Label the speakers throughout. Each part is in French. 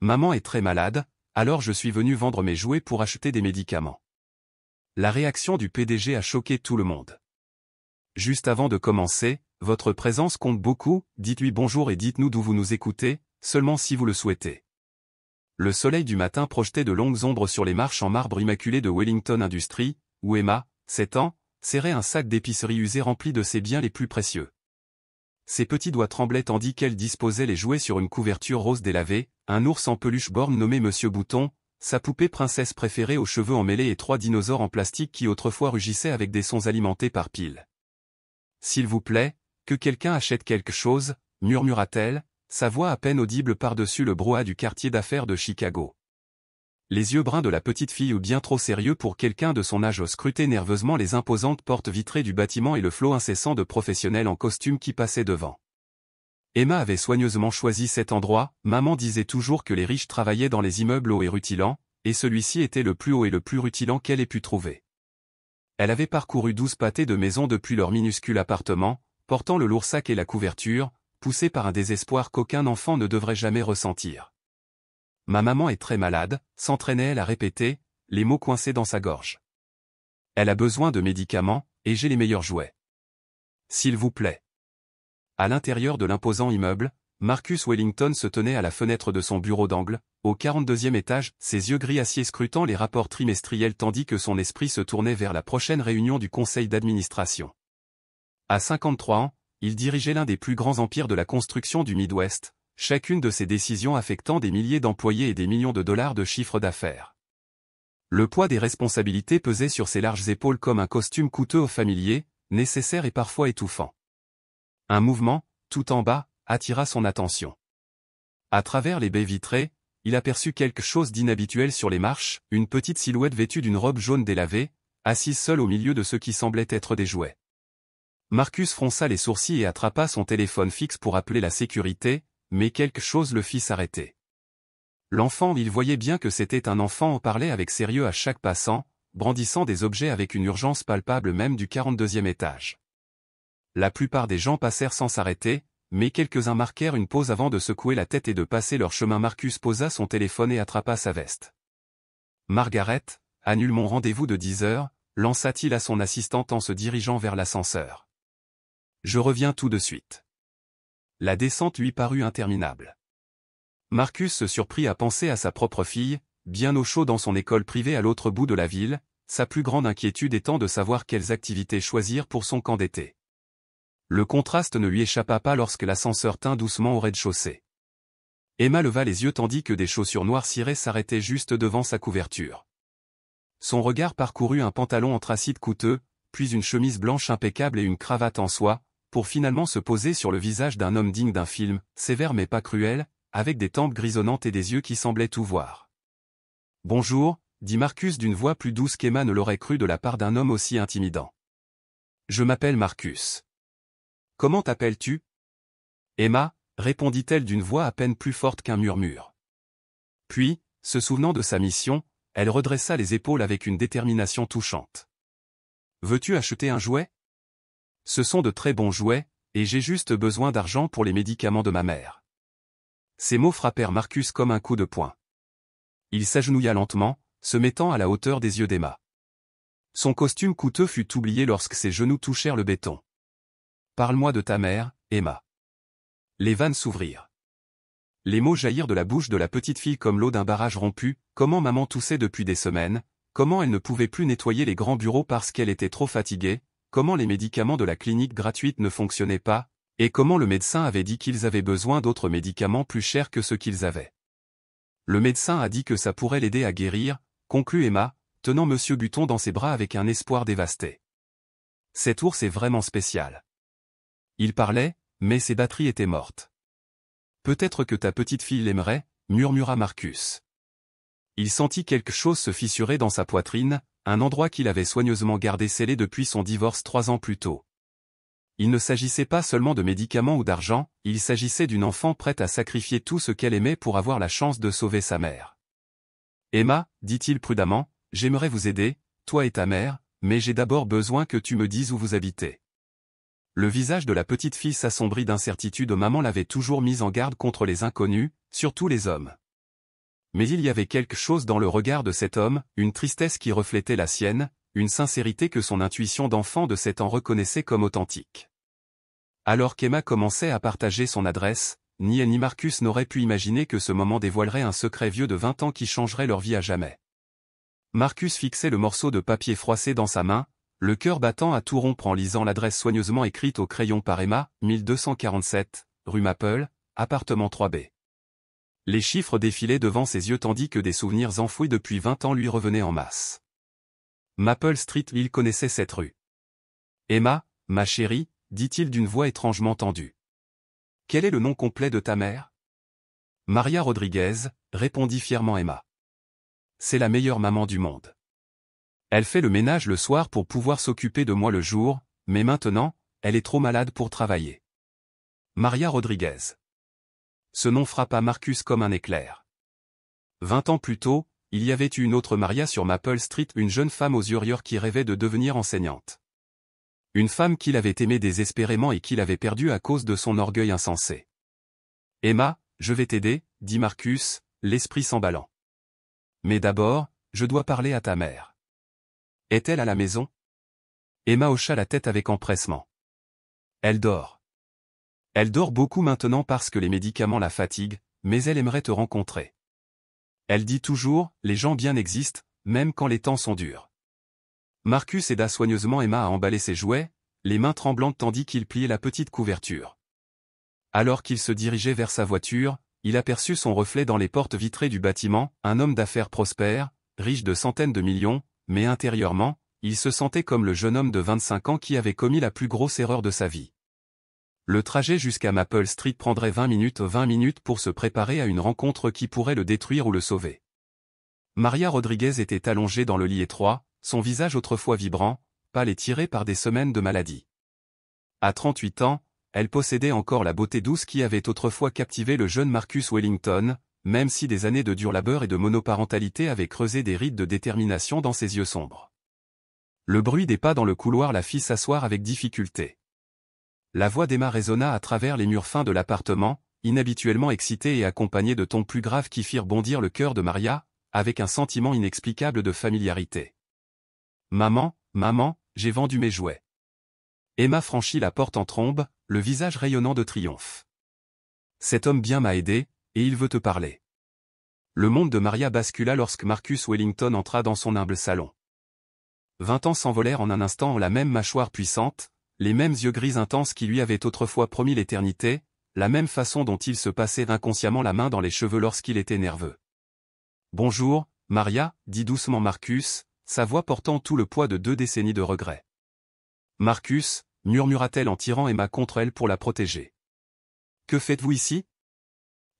Speaker 1: Maman est très malade, alors je suis venu vendre mes jouets pour acheter des médicaments. La réaction du PDG a choqué tout le monde. Juste avant de commencer, votre présence compte beaucoup, dites-lui bonjour et dites-nous d'où vous nous écoutez, seulement si vous le souhaitez. Le soleil du matin projetait de longues ombres sur les marches en marbre immaculé de Wellington Industries, où Emma, 7 ans, serrait un sac d'épicerie usé rempli de ses biens les plus précieux. Ses petits doigts tremblaient tandis qu'elle disposait les jouets sur une couverture rose délavée, un ours en peluche borgne nommé Monsieur Bouton, sa poupée princesse préférée aux cheveux emmêlés et 3 dinosaures en plastique qui autrefois rugissaient avec des sons alimentés par piles. « S'il vous plaît, que quelqu'un achète quelque chose » murmura-t-elle, sa voix à peine audible par-dessus le brouhaha du quartier d'affaires de Chicago. Les yeux bruns de la petite fille ou bien trop sérieux pour quelqu'un de son âge scrutaient nerveusement les imposantes portes vitrées du bâtiment et le flot incessant de professionnels en costume qui passaient devant. Emma avait soigneusement choisi cet endroit, maman disait toujours que les riches travaillaient dans les immeubles hauts et rutilants, et celui-ci était le plus haut et le plus rutilant qu'elle ait pu trouver. Elle avait parcouru 12 pâtés de maisons depuis leur minuscule appartement, portant le lourd sac et la couverture, poussée par un désespoir qu'aucun enfant ne devrait jamais ressentir. « Ma maman est très malade », s'entraînait-elle à répéter, les mots coincés dans sa gorge. « Elle a besoin de médicaments, et j'ai les meilleurs jouets. S'il vous plaît. » À l'intérieur de l'imposant immeuble, Marcus Wellington se tenait à la fenêtre de son bureau d'angle, au 42e étage, ses yeux gris acier scrutant les rapports trimestriels tandis que son esprit se tournait vers la prochaine réunion du conseil d'administration. À 53 ans, il dirigeait l'un des plus grands empires de la construction du Midwest, chacune de ses décisions affectant des milliers d'employés et des millions de dollars de chiffre d'affaires. Le poids des responsabilités pesait sur ses larges épaules comme un costume coûteux au familier, nécessaire et parfois étouffant. Un mouvement, tout en bas, attira son attention. À travers les baies vitrées, il aperçut quelque chose d'inhabituel sur les marches, une petite silhouette vêtue d'une robe jaune délavée, assise seule au milieu de ce qui semblait être des jouets. Marcus fronça les sourcils et attrapa son téléphone fixe pour appeler la sécurité, mais quelque chose le fit s'arrêter. L'enfant, il voyait bien que c'était un enfant, en parlait avec sérieux à chaque passant, brandissant des objets avec une urgence palpable même du 42e étage. La plupart des gens passèrent sans s'arrêter, mais quelques-uns marquèrent une pause avant de secouer la tête et de passer leur chemin. Marcus posa son téléphone et attrapa sa veste. « Margaret, annule mon rendez-vous de 10 heures, lança-t-il à son assistante en se dirigeant vers l'ascenseur. « Je reviens tout de suite. » La descente lui parut interminable. Marcus se surprit à penser à sa propre fille, bien au chaud dans son école privée à l'autre bout de la ville, sa plus grande inquiétude étant de savoir quelles activités choisir pour son camp d'été. Le contraste ne lui échappa pas lorsque l'ascenseur tint doucement au rez-de-chaussée. Emma leva les yeux tandis que des chaussures noires cirées s'arrêtaient juste devant sa couverture. Son regard parcourut un pantalon anthracite coûteux, puis une chemise blanche impeccable et une cravate en soie, pour finalement se poser sur le visage d'un homme digne d'un film, sévère mais pas cruel, avec des tempes grisonnantes et des yeux qui semblaient tout voir. « Bonjour », dit Marcus d'une voix plus douce qu'Emma ne l'aurait cru de la part d'un homme aussi intimidant. « Je m'appelle Marcus. »« Comment t'appelles-tu » Emma, répondit-elle d'une voix à peine plus forte qu'un murmure. Puis, se souvenant de sa mission, elle redressa les épaules avec une détermination touchante. « Veux-tu acheter un jouet ? Ce sont de très bons jouets, et j'ai juste besoin d'argent pour les médicaments de ma mère. » Ces mots frappèrent Marcus comme un coup de poing. Il s'agenouilla lentement, se mettant à la hauteur des yeux d'Emma. Son costume coûteux fut oublié lorsque ses genoux touchèrent le béton. « Parle-moi de ta mère, Emma. » Les vannes s'ouvrirent. Les mots jaillirent de la bouche de la petite fille comme l'eau d'un barrage rompu, comment maman toussait depuis des semaines, comment elle ne pouvait plus nettoyer les grands bureaux parce qu'elle était trop fatiguée, comment les médicaments de la clinique gratuite ne fonctionnaient pas, et comment le médecin avait dit qu'ils avaient besoin d'autres médicaments plus chers que ceux qu'ils avaient. Le médecin a dit que ça pourrait l'aider à guérir, conclut Emma, tenant Monsieur Bouton dans ses bras avec un espoir dévasté. Cet ours est vraiment spécial. Il parlait, mais ses batteries étaient mortes. Peut-être que ta petite fille l'aimerait, murmura Marcus. Il sentit quelque chose se fissurer dans sa poitrine, un endroit qu'il avait soigneusement gardé scellé depuis son divorce 3 ans plus tôt. Il ne s'agissait pas seulement de médicaments ou d'argent, il s'agissait d'une enfant prête à sacrifier tout ce qu'elle aimait pour avoir la chance de sauver sa mère. « Emma, dit-il prudemment, j'aimerais vous aider, toi et ta mère, mais j'ai d'abord besoin que tu me dises où vous habitez. » Le visage de la petite fille s'assombrit d'incertitude. Maman l'avait toujours mise en garde contre les inconnus, surtout les hommes. Mais il y avait quelque chose dans le regard de cet homme, une tristesse qui reflétait la sienne, une sincérité que son intuition d'enfant de 7 ans reconnaissait comme authentique. Alors qu'Emma commençait à partager son adresse, ni elle ni Marcus n'auraient pu imaginer que ce moment dévoilerait un secret vieux de 20 ans qui changerait leur vie à jamais. Marcus fixait le morceau de papier froissé dans sa main, le cœur battant à tout rompre en lisant l'adresse soigneusement écrite au crayon par Emma, 1247, rue Maple, appartement 3B. Les chiffres défilaient devant ses yeux tandis que des souvenirs enfouis depuis 20 ans lui revenaient en masse. Maple Street, il connaissait cette rue. Emma, ma chérie, dit-il d'une voix étrangement tendue. Quel est le nom complet de ta mère? Maria Rodriguez, répondit fièrement Emma. C'est la meilleure maman du monde. Elle fait le ménage le soir pour pouvoir s'occuper de moi le jour, mais maintenant, elle est trop malade pour travailler. Maria Rodriguez. Ce nom frappa Marcus comme un éclair. 20 ans plus tôt, il y avait eu une autre Maria sur Maple Street, une jeune femme aux yeux rieurs qui rêvait de devenir enseignante. Une femme qu'il avait aimée désespérément et qu'il avait perdue à cause de son orgueil insensé. Emma, je vais t'aider, dit Marcus, l'esprit s'emballant. Mais d'abord, je dois parler à ta mère. Est-elle à la maison? Emma hocha la tête avec empressement. Elle dort. Elle dort beaucoup maintenant parce que les médicaments la fatiguent, mais elle aimerait te rencontrer. Elle dit toujours, les gens bien existent, même quand les temps sont durs. Marcus aida soigneusement Emma à emballer ses jouets, les mains tremblantes tandis qu'il pliait la petite couverture. Alors qu'il se dirigeait vers sa voiture, il aperçut son reflet dans les portes vitrées du bâtiment, un homme d'affaires prospère, riche de centaines de millions, mais intérieurement, il se sentait comme le jeune homme de 25 ans qui avait commis la plus grosse erreur de sa vie. Le trajet jusqu'à Maple Street prendrait 20 minutes pour se préparer à une rencontre qui pourrait le détruire ou le sauver. Maria Rodriguez était allongée dans le lit étroit, son visage autrefois vibrant, pâle et tiré par des semaines de maladie. À 38 ans, elle possédait encore la beauté douce qui avait autrefois captivé le jeune Marcus Wellington, même si des années de dur labeur et de monoparentalité avaient creusé des rides de détermination dans ses yeux sombres. Le bruit des pas dans le couloir la fit s'asseoir avec difficulté. La voix d'Emma résonna à travers les murs fins de l'appartement, inhabituellement excitée et accompagnée de tons plus graves qui firent bondir le cœur de Maria, avec un sentiment inexplicable de familiarité. « Maman, maman, j'ai vendu mes jouets. » Emma franchit la porte en trombe, le visage rayonnant de triomphe. « Cet homme bien m'a aidé, et il veut te parler. » Le monde de Maria bascula lorsque Marcus Wellington entra dans son humble salon. 20 ans s'envolèrent en un instant, la même mâchoire puissante, les mêmes yeux gris intenses qui lui avaient autrefois promis l'éternité, la même façon dont il se passait inconsciemment la main dans les cheveux lorsqu'il était nerveux. « Bonjour, Maria, dit doucement Marcus, sa voix portant tout le poids de 2 décennies de regrets. « Marcus, murmura-t-elle en tirant Emma contre elle pour la protéger. « Que faites-vous ici ?»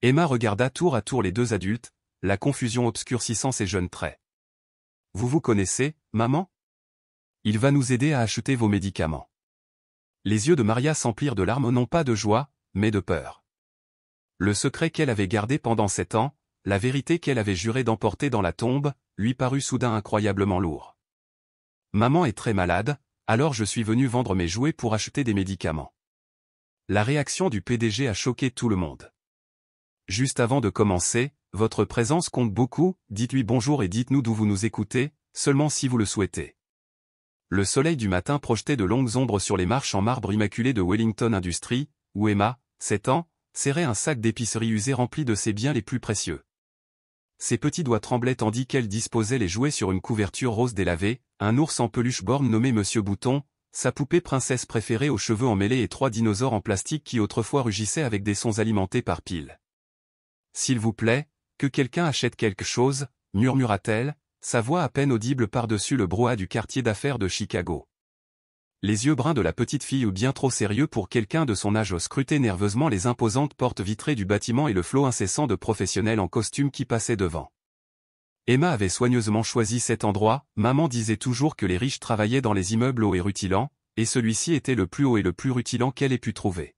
Speaker 1: Emma regarda tour à tour les 2 adultes, la confusion obscurcissant ses jeunes traits. « Vous vous connaissez, maman ? Il va nous aider à acheter vos médicaments. » Les yeux de Maria s'emplirent de larmes, non pas de joie, mais de peur. Le secret qu'elle avait gardé pendant 7 ans, la vérité qu'elle avait juré d'emporter dans la tombe, lui parut soudain incroyablement lourd. « Maman est très malade, alors je suis venu vendre mes jouets pour acheter des médicaments. » La réaction du PDG a choqué tout le monde. « Juste avant de commencer, votre présence compte beaucoup, dites-lui bonjour et dites-nous d'où vous nous écoutez, seulement si vous le souhaitez. » Le soleil du matin projetait de longues ombres sur les marches en marbre immaculé de Wellington Industries, où Emma, 7 ans, serrait un sac d'épicerie usé rempli de ses biens les plus précieux. Ses petits doigts tremblaient tandis qu'elle disposait les jouets sur une couverture rose délavée, un ours en peluche borgne nommé Monsieur Bouton, sa poupée princesse préférée aux cheveux emmêlés et 3 dinosaures en plastique qui autrefois rugissaient avec des sons alimentés par piles. « S'il vous plaît, que quelqu'un achète quelque chose, » murmura-t-elle, sa voix à peine audible par-dessus le brouhaha du quartier d'affaires de Chicago. Les yeux bruns de la petite fille, ou bien trop sérieux pour quelqu'un de son âge, scrutaient nerveusement les imposantes portes vitrées du bâtiment et le flot incessant de professionnels en costume qui passaient devant. Emma avait soigneusement choisi cet endroit, maman disait toujours que les riches travaillaient dans les immeubles hauts et rutilants, et celui-ci était le plus haut et le plus rutilant qu'elle ait pu trouver.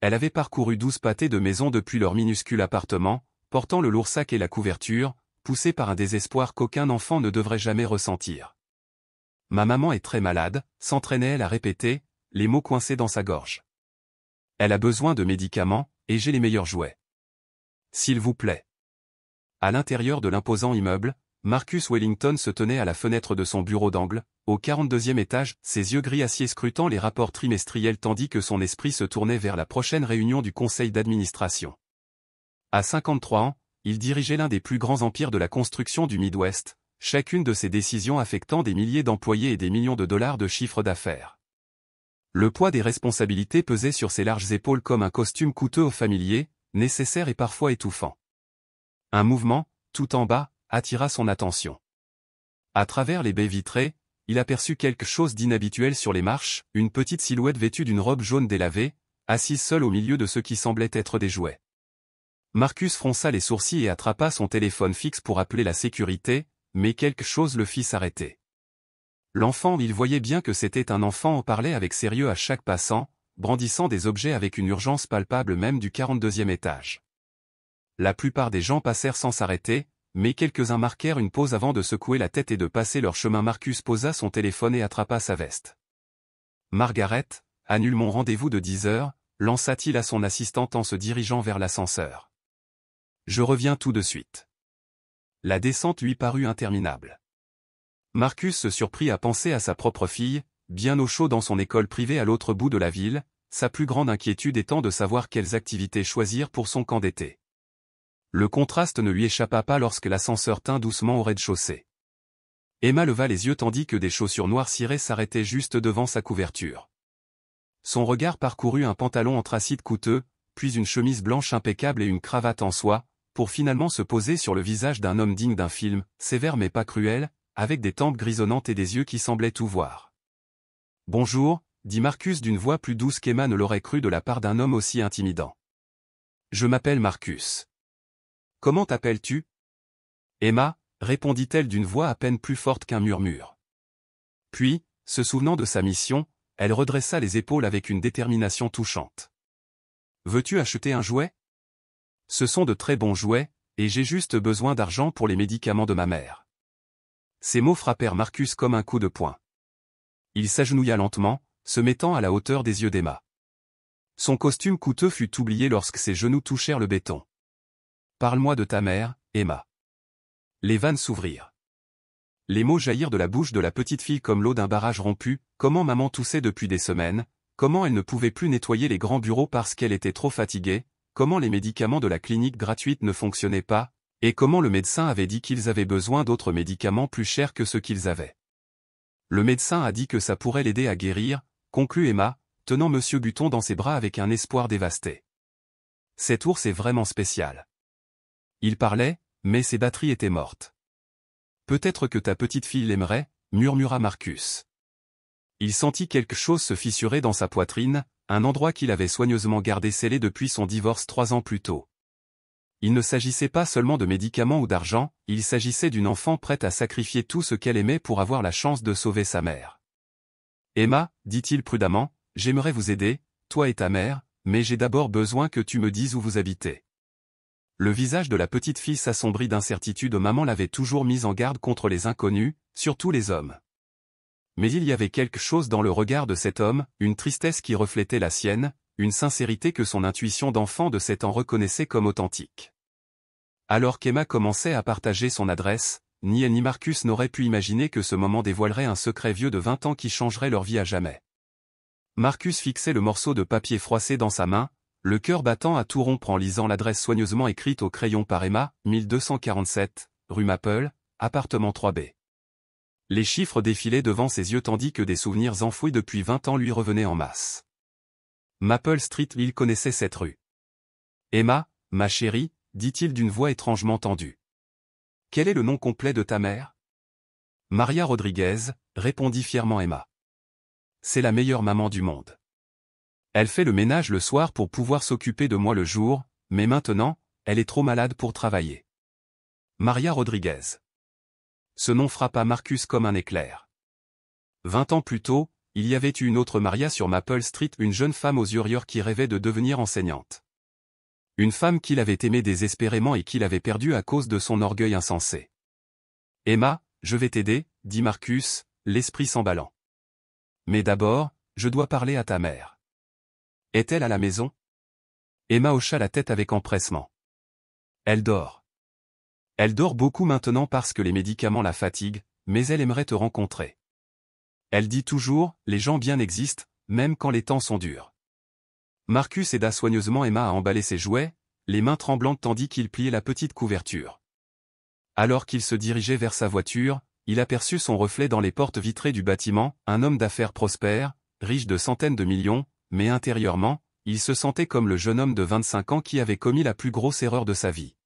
Speaker 1: Elle avait parcouru 12 pâtés de maisons depuis leur minuscule appartement, portant le lourd sac et la couverture, poussée par un désespoir qu'aucun enfant ne devrait jamais ressentir. « Ma maman est très malade », s'entraînait-elle à répéter, les mots coincés dans sa gorge. « Elle a besoin de médicaments, et j'ai les meilleurs jouets. S'il vous plaît. » À l'intérieur de l'imposant immeuble, Marcus Wellington se tenait à la fenêtre de son bureau d'angle, au 42e étage, ses yeux gris acier scrutant les rapports trimestriels tandis que son esprit se tournait vers la prochaine réunion du conseil d'administration. À 53 ans, il dirigeait l'un des plus grands empires de la construction du Midwest, chacune de ses décisions affectant des milliers d'employés et des millions de dollars de chiffre d'affaires. Le poids des responsabilités pesait sur ses larges épaules comme un costume coûteux au familier, nécessaire et parfois étouffant. Un mouvement, tout en bas, attira son attention. À travers les baies vitrées, il aperçut quelque chose d'inhabituel sur les marches, une petite silhouette vêtue d'une robe jaune délavée, assise seule au milieu de ce qui semblait être des jouets. Marcus fronça les sourcils et attrapa son téléphone fixe pour appeler la sécurité, mais quelque chose le fit s'arrêter. L'enfant, il voyait bien que c'était un enfant, parlait avec sérieux à chaque passant, brandissant des objets avec une urgence palpable même du 42e étage. La plupart des gens passèrent sans s'arrêter, mais quelques-uns marquèrent une pause avant de secouer la tête et de passer leur chemin. Marcus posa son téléphone et attrapa sa veste. « Margaret, annule mon rendez-vous de 10 heures, lança-t-il à son assistante en se dirigeant vers l'ascenseur. « Je reviens tout de suite. » La descente lui parut interminable. Marcus se surprit à penser à sa propre fille, bien au chaud dans son école privée à l'autre bout de la ville, sa plus grande inquiétude étant de savoir quelles activités choisir pour son camp d'été. Le contraste ne lui échappa pas lorsque l'ascenseur tint doucement au rez-de-chaussée. Emma leva les yeux tandis que des chaussures noires cirées s'arrêtaient juste devant sa couverture. Son regard parcourut un pantalon anthracite coûteux, puis une chemise blanche impeccable et une cravate en soie, pour finalement se poser sur le visage d'un homme digne d'un film, sévère mais pas cruel, avec des tempes grisonnantes et des yeux qui semblaient tout voir. « Bonjour », dit Marcus d'une voix plus douce qu'Emma ne l'aurait cru de la part d'un homme aussi intimidant. « Je m'appelle Marcus. »« Comment t'appelles-tu » Emma, répondit-elle d'une voix à peine plus forte qu'un murmure. Puis, se souvenant de sa mission, elle redressa les épaules avec une détermination touchante. « Veux-tu acheter un jouet ? Ce sont de très bons jouets, et j'ai juste besoin d'argent pour les médicaments de ma mère. » Ces mots frappèrent Marcus comme un coup de poing. Il s'agenouilla lentement, se mettant à la hauteur des yeux d'Emma. Son costume coûteux fut oublié lorsque ses genoux touchèrent le béton. « Parle-moi de ta mère, Emma. » Les vannes s'ouvrirent. Les mots jaillirent de la bouche de la petite fille comme l'eau d'un barrage rompu, comment maman toussait depuis des semaines, comment elle ne pouvait plus nettoyer les grands bureaux parce qu'elle était trop fatiguée, comment les médicaments de la clinique gratuite ne fonctionnaient pas, et comment le médecin avait dit qu'ils avaient besoin d'autres médicaments plus chers que ceux qu'ils avaient. Le médecin a dit que ça pourrait l'aider à guérir, conclut Emma, tenant Monsieur Button dans ses bras avec un espoir dévasté. Cet ours est vraiment spécial. Il parlait, mais ses batteries étaient mortes. Peut-être que ta petite fille l'aimerait, murmura Marcus. Il sentit quelque chose se fissurer dans sa poitrine, un endroit qu'il avait soigneusement gardé scellé depuis son divorce 3 ans plus tôt. Il ne s'agissait pas seulement de médicaments ou d'argent, il s'agissait d'une enfant prête à sacrifier tout ce qu'elle aimait pour avoir la chance de sauver sa mère. « Emma, dit-il prudemment, j'aimerais vous aider, toi et ta mère, mais j'ai d'abord besoin que tu me dises où vous habitez. » Le visage de la petite fille s'assombrit d'incertitude. Maman l'avait toujours mise en garde contre les inconnus, surtout les hommes. Mais il y avait quelque chose dans le regard de cet homme, une tristesse qui reflétait la sienne, une sincérité que son intuition d'enfant de 7 ans reconnaissait comme authentique. Alors qu'Emma commençait à partager son adresse, ni elle ni Marcus n'auraient pu imaginer que ce moment dévoilerait un secret vieux de 20 ans qui changerait leur vie à jamais. Marcus fixait le morceau de papier froissé dans sa main, le cœur battant à tout rompre en lisant l'adresse soigneusement écrite au crayon par Emma, 1247, rue Maple, appartement 3B. Les chiffres défilaient devant ses yeux tandis que des souvenirs enfouis depuis 20 ans lui revenaient en masse. Maple Street, il connaissait cette rue. « Emma, ma chérie, dit-il d'une voix étrangement tendue. Quel est le nom complet de ta mère ? Maria Rodriguez, répondit fièrement Emma. C'est la meilleure maman du monde. Elle fait le ménage le soir pour pouvoir s'occuper de moi le jour, mais maintenant, elle est trop malade pour travailler. Maria Rodriguez. Ce nom frappa Marcus comme un éclair. 20 ans plus tôt, il y avait eu une autre Maria sur Maple Street, une jeune femme aux yeux rieurs qui rêvait de devenir enseignante. Une femme qu'il avait aimée désespérément et qu'il avait perdue à cause de son orgueil insensé. « Emma, je vais t'aider, » dit Marcus, l'esprit s'emballant. « Mais d'abord, je dois parler à ta mère. » Est-elle à la maison ? Emma hocha la tête avec empressement. Elle dort. Elle dort beaucoup maintenant parce que les médicaments la fatiguent, mais elle aimerait te rencontrer. Elle dit toujours, les gens bien existent, même quand les temps sont durs. Marcus aida soigneusement Emma à emballer ses jouets, les mains tremblantes tandis qu'il pliait la petite couverture. Alors qu'il se dirigeait vers sa voiture, il aperçut son reflet dans les portes vitrées du bâtiment, un homme d'affaires prospère, riche de centaines de millions, mais intérieurement, il se sentait comme le jeune homme de 25 ans qui avait commis la plus grosse erreur de sa vie.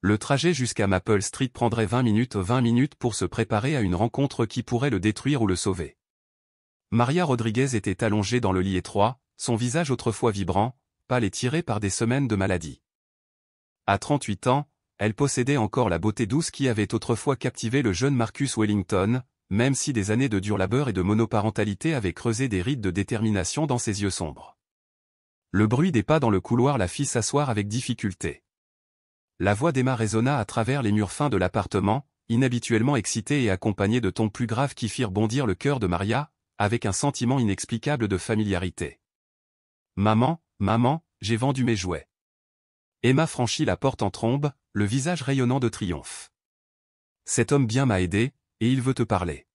Speaker 1: Le trajet jusqu'à Maple Street prendrait 20 minutes pour se préparer à une rencontre qui pourrait le détruire ou le sauver. Maria Rodriguez était allongée dans le lit étroit, son visage autrefois vibrant, pâle et tiré par des semaines de maladie. À 38 ans, elle possédait encore la beauté douce qui avait autrefois captivé le jeune Marcus Wellington, même si des années de dur labeur et de monoparentalité avaient creusé des rides de détermination dans ses yeux sombres. Le bruit des pas dans le couloir la fit s'asseoir avec difficulté. La voix d'Emma résonna à travers les murs fins de l'appartement, inhabituellement excitée et accompagnée de tons plus graves qui firent bondir le cœur de Maria, avec un sentiment inexplicable de familiarité. « Maman, maman, j'ai vendu mes jouets. » Emma franchit la porte en trombe, le visage rayonnant de triomphe. « Cet homme bien m'a aidé, et il veut te parler. »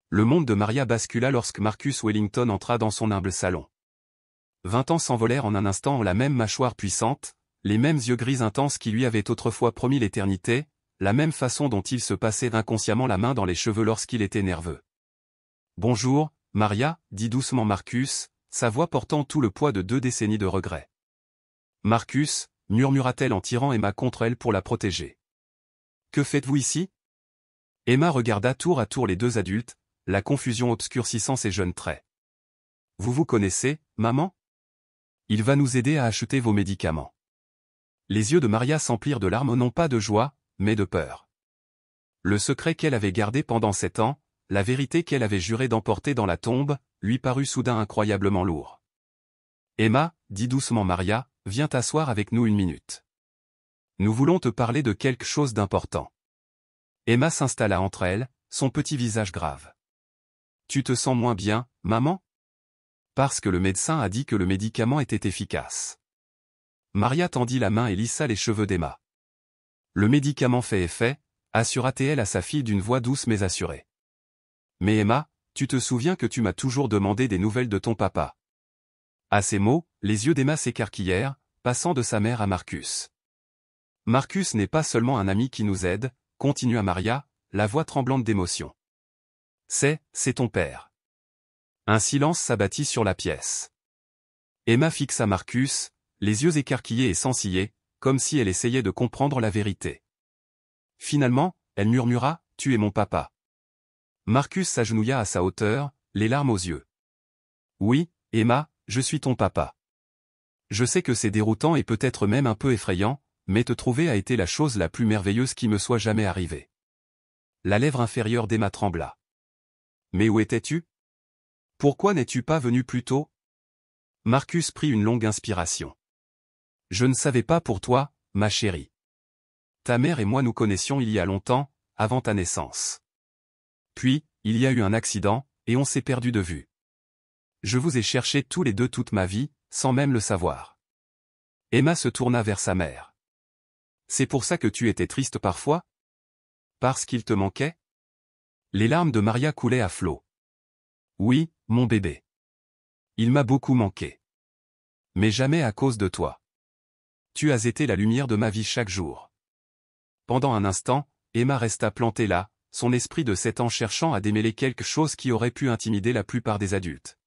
Speaker 1: Le monde de Maria bascula lorsque Marcus Wellington entra dans son humble salon. 20 ans s'envolèrent en un instant, la même mâchoire puissante, les mêmes yeux gris intenses qui lui avaient autrefois promis l'éternité, la même façon dont il se passait inconsciemment la main dans les cheveux lorsqu'il était nerveux. « Bonjour, Maria, dit doucement Marcus, sa voix portant tout le poids de 2 décennies de regrets. « Marcus, murmura-t-elle en tirant Emma contre elle pour la protéger. « Que faites-vous ici ?» Emma regarda tour à tour les 2 adultes, la confusion obscurcissant ses jeunes traits. « Vous vous connaissez, maman ? Il va nous aider à acheter vos médicaments. » Les yeux de Maria s'emplirent de larmes non pas de joie, mais de peur. Le secret qu'elle avait gardé pendant 7 ans, la vérité qu'elle avait juré d'emporter dans la tombe, lui parut soudain incroyablement lourd. « Emma, dit doucement Maria, viens t'asseoir avec nous 1 minute. Nous voulons te parler de quelque chose d'important. » Emma s'installa entre elles, son petit visage grave. « Tu te sens moins bien, maman ? » Parce que le médecin a dit que le médicament était efficace. Maria tendit la main et lissa les cheveux d'Emma. « Le médicament fait effet, » assura-t-elle à sa fille d'une voix douce mais assurée. « Mais Emma, tu te souviens que tu m'as toujours demandé des nouvelles de ton papa. » À ces mots, les yeux d'Emma s'écarquillèrent, passant de sa mère à Marcus. « Marcus n'est pas seulement un ami qui nous aide, » continua Maria, la voix tremblante d'émotion. « C'est ton père. » Un silence s'abattit sur la pièce. Emma fixa Marcus, les yeux écarquillés et sensillés, comme si elle essayait de comprendre la vérité. Finalement, elle murmura, « Tu es mon papa. » Marcus s'agenouilla à sa hauteur, les larmes aux yeux. « Oui, Emma, je suis ton papa. Je sais que c'est déroutant et peut-être même un peu effrayant, mais te trouver a été la chose la plus merveilleuse qui me soit jamais arrivée. » La lèvre inférieure d'Emma trembla. « Mais où étais-tu ? Pourquoi n'es-tu pas venu plus tôt ?» Marcus prit une longue inspiration. « Je ne savais pas pour toi, ma chérie. Ta mère et moi nous connaissions il y a longtemps, avant ta naissance. Puis, il y a eu un accident, et on s'est perdu de vue. Je vous ai cherché tous les 2 toute ma vie, sans même le savoir. » Emma se tourna vers sa mère. « C'est pour ça que tu étais triste parfois ? Parce qu'il te manquait ? » Les larmes de Maria coulaient à flots. « Oui, mon bébé. Il m'a beaucoup manqué. Mais jamais à cause de toi. Tu as été la lumière de ma vie chaque jour. » Pendant un instant, Emma resta plantée là, son esprit de 7 ans cherchant à démêler quelque chose qui aurait pu intimider la plupart des adultes.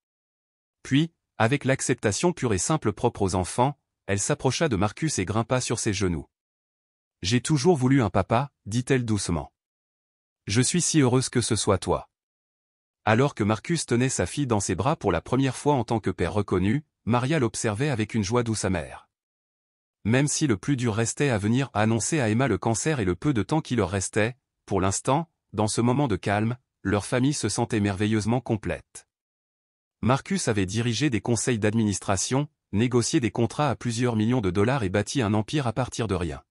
Speaker 1: Puis, avec l'acceptation pure et simple propre aux enfants, elle s'approcha de Marcus et grimpa sur ses genoux. « J'ai toujours voulu un papa, » dit-elle doucement. « Je suis si heureuse que ce soit toi. » Alors que Marcus tenait sa fille dans ses bras pour la première fois en tant que père reconnu, Maria l'observait avec une joie douce amère. Même si le plus dur restait à venir, annoncer à Emma le cancer et le peu de temps qui leur restait, pour l'instant, dans ce moment de calme, leur famille se sentait merveilleusement complète. Marcus avait dirigé des conseils d'administration, négocié des contrats à plusieurs millions de dollars et bâti un empire à partir de rien.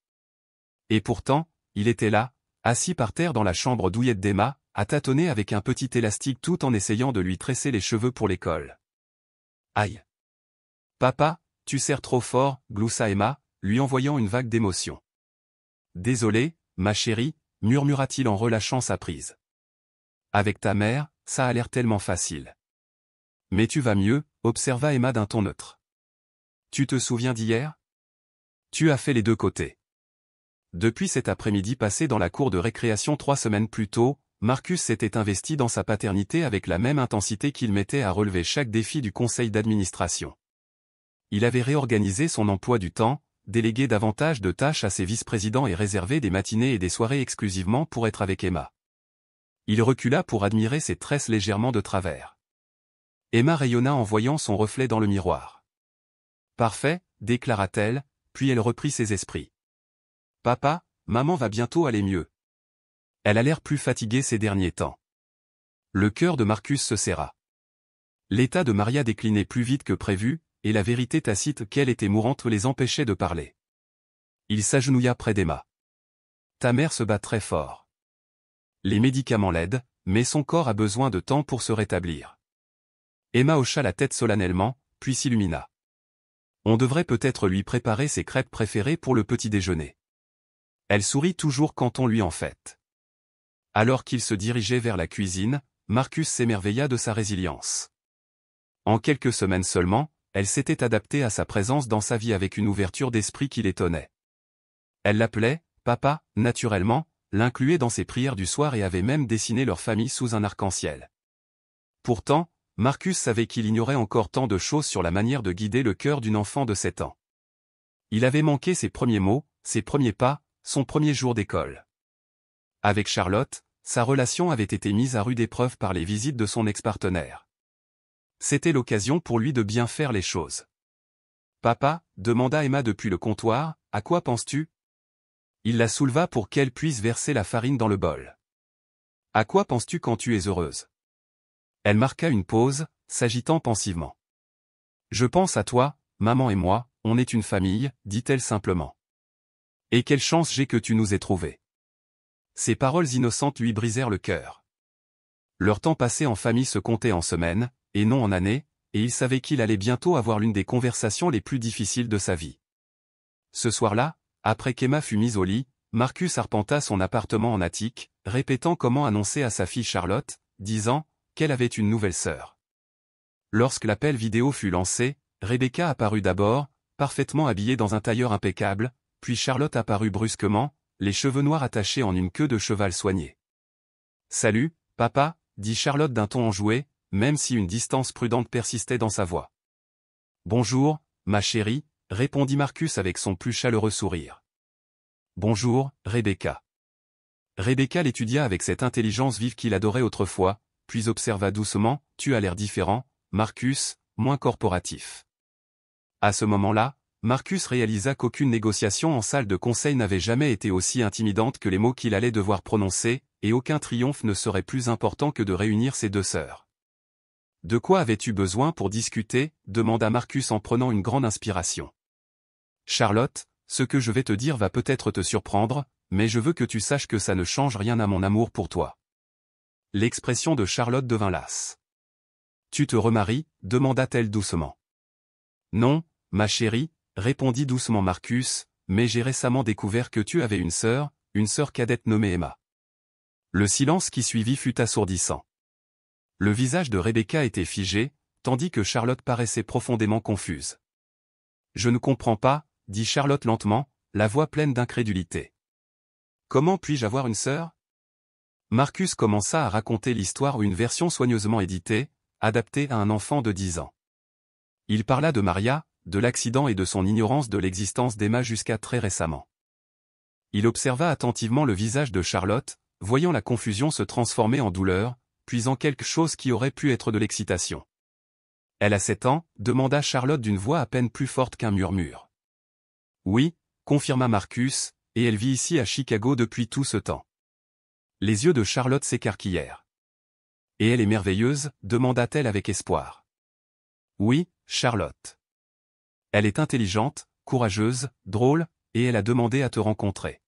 Speaker 1: Et pourtant, il était là, assis par terre dans la chambre douillette d'Emma, à tâtonner avec un petit élastique tout en essayant de lui tresser les cheveux pour l'école. « Aïe ! Papa, tu serres trop fort, gloussa Emma, lui envoyant une vague d'émotion. Désolé, ma chérie, murmura-t-il en relâchant sa prise. Avec ta mère, ça a l'air tellement facile. Mais tu vas mieux, observa Emma d'un ton neutre. Tu te souviens d'hier? Tu as fait les deux côtés. Depuis cet après-midi passé dans la cour de récréation 3 semaines plus tôt, Marcus s'était investi dans sa paternité avec la même intensité qu'il mettait à relever chaque défi du conseil d'administration. Il avait réorganisé son emploi du temps, délégué davantage de tâches à ses vice-présidents et réservé des matinées et des soirées exclusivement pour être avec Emma. Il recula pour admirer ses tresses légèrement de travers. Emma rayonna en voyant son reflet dans le miroir. « Parfait, déclara-t-elle, puis elle reprit ses esprits. « Papa, maman va bientôt aller mieux. » Elle a l'air plus fatiguée ces derniers temps. Le cœur de Marcus se serra. L'état de Maria déclinait plus vite que prévu, et la vérité tacite qu'elle était mourante les empêchait de parler. Il s'agenouilla près d'Emma. « Ta mère se bat très fort. Les médicaments l'aident, mais son corps a besoin de temps pour se rétablir. » Emma hocha la tête solennellement, puis s'illumina. On devrait peut-être lui préparer ses crêpes préférées pour le petit déjeuner. Elle sourit toujours quand on lui en fait. Alors qu'il se dirigeait vers la cuisine, Marcus s'émerveilla de sa résilience. En quelques semaines seulement, elle s'était adaptée à sa présence dans sa vie avec une ouverture d'esprit qui l'étonnait. Elle l'appelait « papa », naturellement, l'incluait dans ses prières du soir et avait même dessiné leur famille sous un arc-en-ciel. Pourtant, Marcus savait qu'il ignorait encore tant de choses sur la manière de guider le cœur d'une enfant de 7 ans. Il avait manqué ses premiers mots, ses premiers pas, son premier jour d'école. Avec Charlotte, sa relation avait été mise à rude épreuve par les visites de son ex-partenaire. C'était l'occasion pour lui de bien faire les choses. « Papa » demanda Emma depuis le comptoir, « à quoi penses-tu » Il la souleva pour qu'elle puisse verser la farine dans le bol. « À quoi penses-tu quand tu es heureuse » Elle marqua une pause, s'agitant pensivement. « Je pense à toi, maman et moi, on est une famille, dit-elle simplement. Et quelle chance j'ai que tu nous aies trouvés. » Ces paroles innocentes lui brisèrent le cœur. Leur temps passé en famille se comptait en semaines, et non en années, et il savait qu'il allait bientôt avoir l'une des conversations les plus difficiles de sa vie. Ce soir-là, après qu'Emma fut mise au lit, Marcus arpenta son appartement en attique, répétant comment annoncer à sa fille Charlotte, disant qu'elle avait une nouvelle sœur. Lorsque l'appel vidéo fut lancé, Rebecca apparut d'abord, parfaitement habillée dans un tailleur impeccable, puis Charlotte apparut brusquement, les cheveux noirs attachés en une queue de cheval soignée. « Salut, papa » dit Charlotte d'un ton enjoué, même si une distance prudente persistait dans sa voix. « Bonjour, ma chérie » répondit Marcus avec son plus chaleureux sourire. « Bonjour, Rebecca. » Rebecca l'étudia avec cette intelligence vive qu'il adorait autrefois, puis observa doucement, « Tu as l'air différent, Marcus, moins corporatif. » À ce moment-là, Marcus réalisa qu'aucune négociation en salle de conseil n'avait jamais été aussi intimidante que les mots qu'il allait devoir prononcer, et aucun triomphe ne serait plus important que de réunir ses deux sœurs. « De quoi avais-tu besoin pour discuter » demanda Marcus en prenant une grande inspiration. « Charlotte, ce que je vais te dire va peut-être te surprendre, mais je veux que tu saches que ça ne change rien à mon amour pour toi. » L'expression de Charlotte devint lasse. « Tu te remaries » demanda-t-elle doucement. « Non, ma chérie, » répondit doucement Marcus, « mais j'ai récemment découvert que tu avais une sœur cadette nommée Emma. » Le silence qui suivit fut assourdissant. Le visage de Rebecca était figé, tandis que Charlotte paraissait profondément confuse. « Je ne comprends pas » dit Charlotte lentement, la voix pleine d'incrédulité. « Comment puis-je avoir une sœur » Marcus commença à raconter l'histoire ou une version soigneusement éditée, adaptée à un enfant de 10 ans. Il parla de Maria, de l'accident et de son ignorance de l'existence d'Emma jusqu'à très récemment. Il observa attentivement le visage de Charlotte, voyant la confusion se transformer en douleur, puis en quelque chose qui aurait pu être de l'excitation. « Elle a 7 ans » demanda Charlotte d'une voix à peine plus forte qu'un murmure. « Oui » confirma Marcus, « et elle vit ici à Chicago depuis tout ce temps. » Les yeux de Charlotte s'écarquillèrent. « Et elle est merveilleuse » demanda-t-elle avec espoir. « Oui, Charlotte. Elle est intelligente, courageuse, drôle, et elle a demandé à te rencontrer. »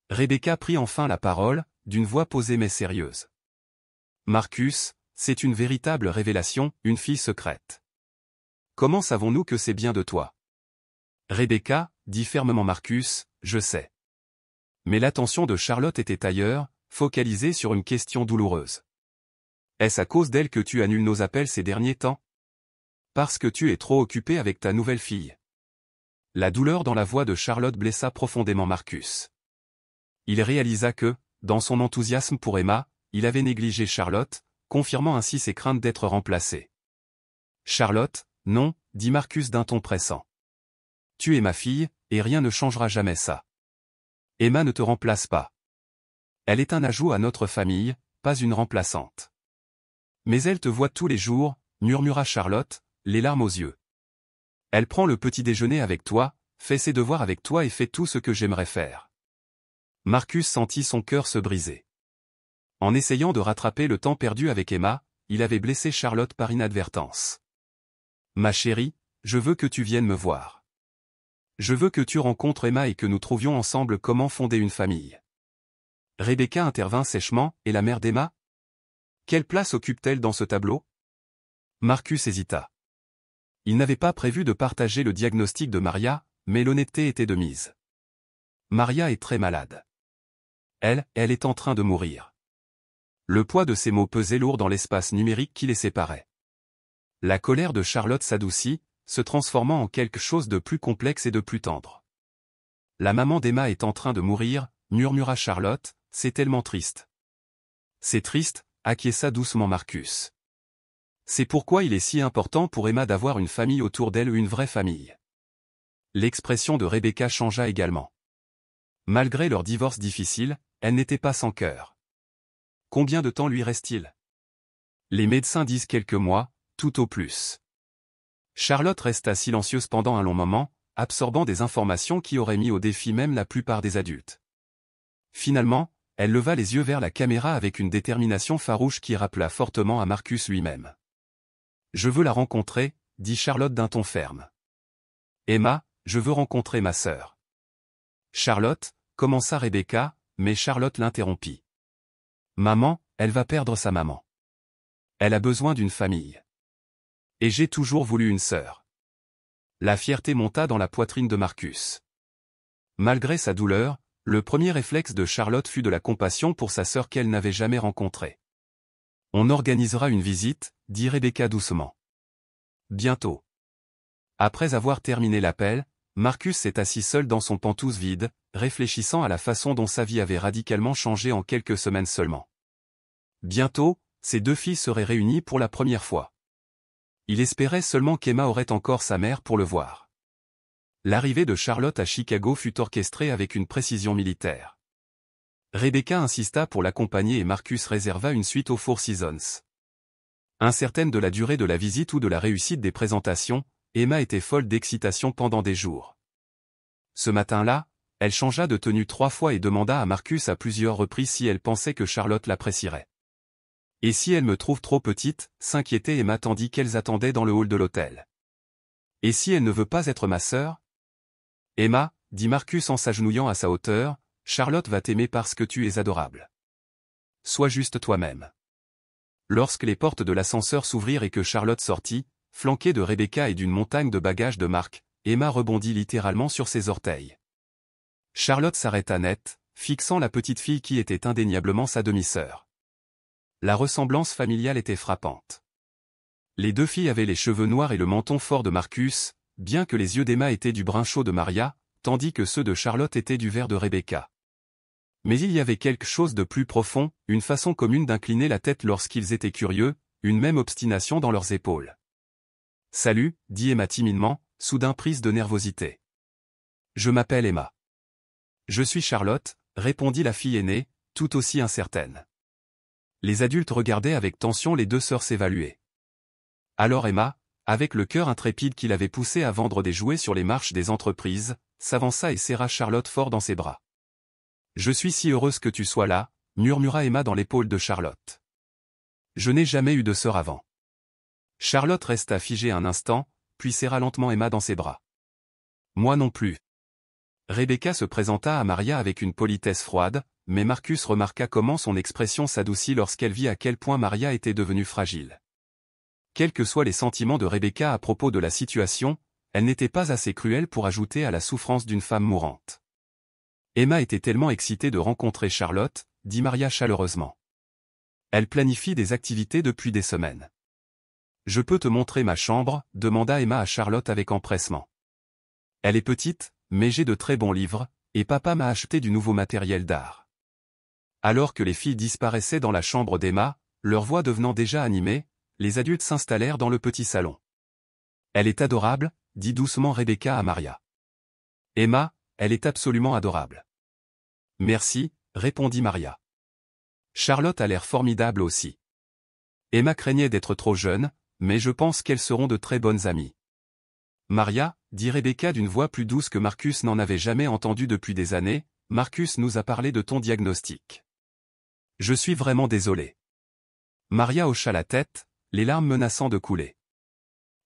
Speaker 1: Rebecca prit enfin la parole, d'une voix posée mais sérieuse. « Marcus, c'est une véritable révélation, une fille secrète. Comment savons-nous que c'est bien de toi ?» « Rebecca, dit fermement Marcus, je sais. Mais l'attention de Charlotte était ailleurs, focalisée sur une question douloureuse. Est-ce à cause d'elle que tu annules nos appels ces derniers temps? Parce que tu es trop occupé avec ta nouvelle fille. La douleur dans la voix de Charlotte blessa profondément Marcus. Il réalisa que, dans son enthousiasme pour Emma, il avait négligé Charlotte, confirmant ainsi ses craintes d'être remplacé. Charlotte, non, dit Marcus d'un ton pressant. Tu es ma fille, et rien ne changera jamais ça. Emma ne te remplace pas. Elle est un ajout à notre famille, pas une remplaçante. Mais elle te voit tous les jours, murmura Charlotte, les larmes aux yeux. Elle prend le petit déjeuner avec toi, fait ses devoirs avec toi et fait tout ce que j'aimerais faire. Marcus sentit son cœur se briser. En essayant de rattraper le temps perdu avec Emma, il avait blessé Charlotte par inadvertance. Ma chérie, je veux que tu viennes me voir. Je veux que tu rencontres Emma et que nous trouvions ensemble comment fonder une famille. Rebecca intervint sèchement, et la mère d'Emma? Quelle place occupe-t-elle dans ce tableau? Marcus hésita. Il n'avait pas prévu de partager le diagnostic de Maria, mais l'honnêteté était de mise. Maria est très malade. Elle est en train de mourir. Le poids de ces mots pesait lourd dans l'espace numérique qui les séparait. La colère de Charlotte s'adoucit, se transformant en quelque chose de plus complexe et de plus tendre. La maman d'Emma est en train de mourir, murmura Charlotte, c'est tellement triste. C'est triste, acquiesça doucement Marcus. C'est pourquoi il est si important pour Emma d'avoir une famille autour d'elle, une vraie famille. L'expression de Rebecca changea également. Malgré leur divorce difficile, elle n'était pas sans cœur. Combien de temps lui reste-t-il? Les médecins disent quelques mois, tout au plus. Charlotte resta silencieuse pendant un long moment, absorbant des informations qui auraient mis au défi même la plupart des adultes. Finalement, elle leva les yeux vers la caméra avec une détermination farouche qui rappela fortement à Marcus lui-même. « Je veux la rencontrer, » dit Charlotte d'un ton ferme. « Emma, je veux rencontrer ma sœur. » Charlotte, commença Rebecca, mais Charlotte l'interrompit. « Maman, elle va perdre sa maman. Elle a besoin d'une famille. Et j'ai toujours voulu une sœur. » La fierté monta dans la poitrine de Marcus. Malgré sa douleur, le premier réflexe de Charlotte fut de la compassion pour sa sœur qu'elle n'avait jamais rencontrée. « On organisera une visite, » dit Rebecca doucement. « Bientôt. » Après avoir terminé l'appel, Marcus s'est assis seul dans son penthouse vide, réfléchissant à la façon dont sa vie avait radicalement changé en quelques semaines seulement. Bientôt, ses deux filles seraient réunies pour la première fois. Il espérait seulement qu'Emma aurait encore sa mère pour le voir. L'arrivée de Charlotte à Chicago fut orchestrée avec une précision militaire. Rebecca insista pour l'accompagner et Marcus réserva une suite aux Four Seasons. Incertaine de la durée de la visite ou de la réussite des présentations, Emma était folle d'excitation pendant des jours. Ce matin-là, elle changea de tenue 3 fois et demanda à Marcus à plusieurs reprises si elle pensait que Charlotte l'apprécierait. « Et si elle me trouve trop petite ?» s'inquiétait Emma tandis qu'elles attendaient dans le hall de l'hôtel. « Et si elle ne veut pas être ma sœur ?» Emma, dit Marcus en s'agenouillant à sa hauteur, Charlotte va t'aimer parce que tu es adorable. Sois juste toi-même. Lorsque les portes de l'ascenseur s'ouvrirent et que Charlotte sortit, flanquée de Rebecca et d'une montagne de bagages de marque, Emma rebondit littéralement sur ses orteils. Charlotte s'arrêta net, fixant la petite fille qui était indéniablement sa demi-sœur. La ressemblance familiale était frappante. Les deux filles avaient les cheveux noirs et le menton fort de Marcus, bien que les yeux d'Emma étaient du brun chaud de Maria, tandis que ceux de Charlotte étaient du vert de Rebecca. Mais il y avait quelque chose de plus profond, une façon commune d'incliner la tête lorsqu'ils étaient curieux, une même obstination dans leurs épaules. « Salut, » dit Emma timidement, soudain prise de nervosité. « Je m'appelle Emma. »« Je suis Charlotte, » répondit la fille aînée, tout aussi incertaine. Les adultes regardaient avec tension les deux sœurs s'évaluer. Alors Emma, avec le cœur intrépide qui l'avait poussée à vendre des jouets sur les marches des entreprises, s'avança et serra Charlotte fort dans ses bras. « Je suis si heureuse que tu sois là, » murmura Emma dans l'épaule de Charlotte. « Je n'ai jamais eu de sœur avant. » Charlotte resta figée un instant, puis serra lentement Emma dans ses bras. « Moi non plus. » Rebecca se présenta à Maria avec une politesse froide, mais Marcus remarqua comment son expression s'adoucit lorsqu'elle vit à quel point Maria était devenue fragile. Quels que soient les sentiments de Rebecca à propos de la situation, elle n'était pas assez cruelle pour ajouter à la souffrance d'une femme mourante. Emma était tellement excitée de rencontrer Charlotte, dit Maria chaleureusement. Elle planifie des activités depuis des semaines. Je peux te montrer ma chambre, demanda Emma à Charlotte avec empressement. Elle est petite, mais j'ai de très bons livres, et papa m'a acheté du nouveau matériel d'art. Alors que les filles disparaissaient dans la chambre d'Emma, leur voix devenant déjà animée, les adultes s'installèrent dans le petit salon. Elle est adorable, dit doucement Rebecca à Maria. Emma, elle est absolument adorable. Merci, répondit Maria. Charlotte a l'air formidable aussi. Emma craignait d'être trop jeune, mais je pense qu'elles seront de très bonnes amies. Maria, dit Rebecca d'une voix plus douce que Marcus n'en avait jamais entendu depuis des années, Marcus nous a parlé de ton diagnostic. Je suis vraiment désolé. Maria hocha la tête, les larmes menaçant de couler.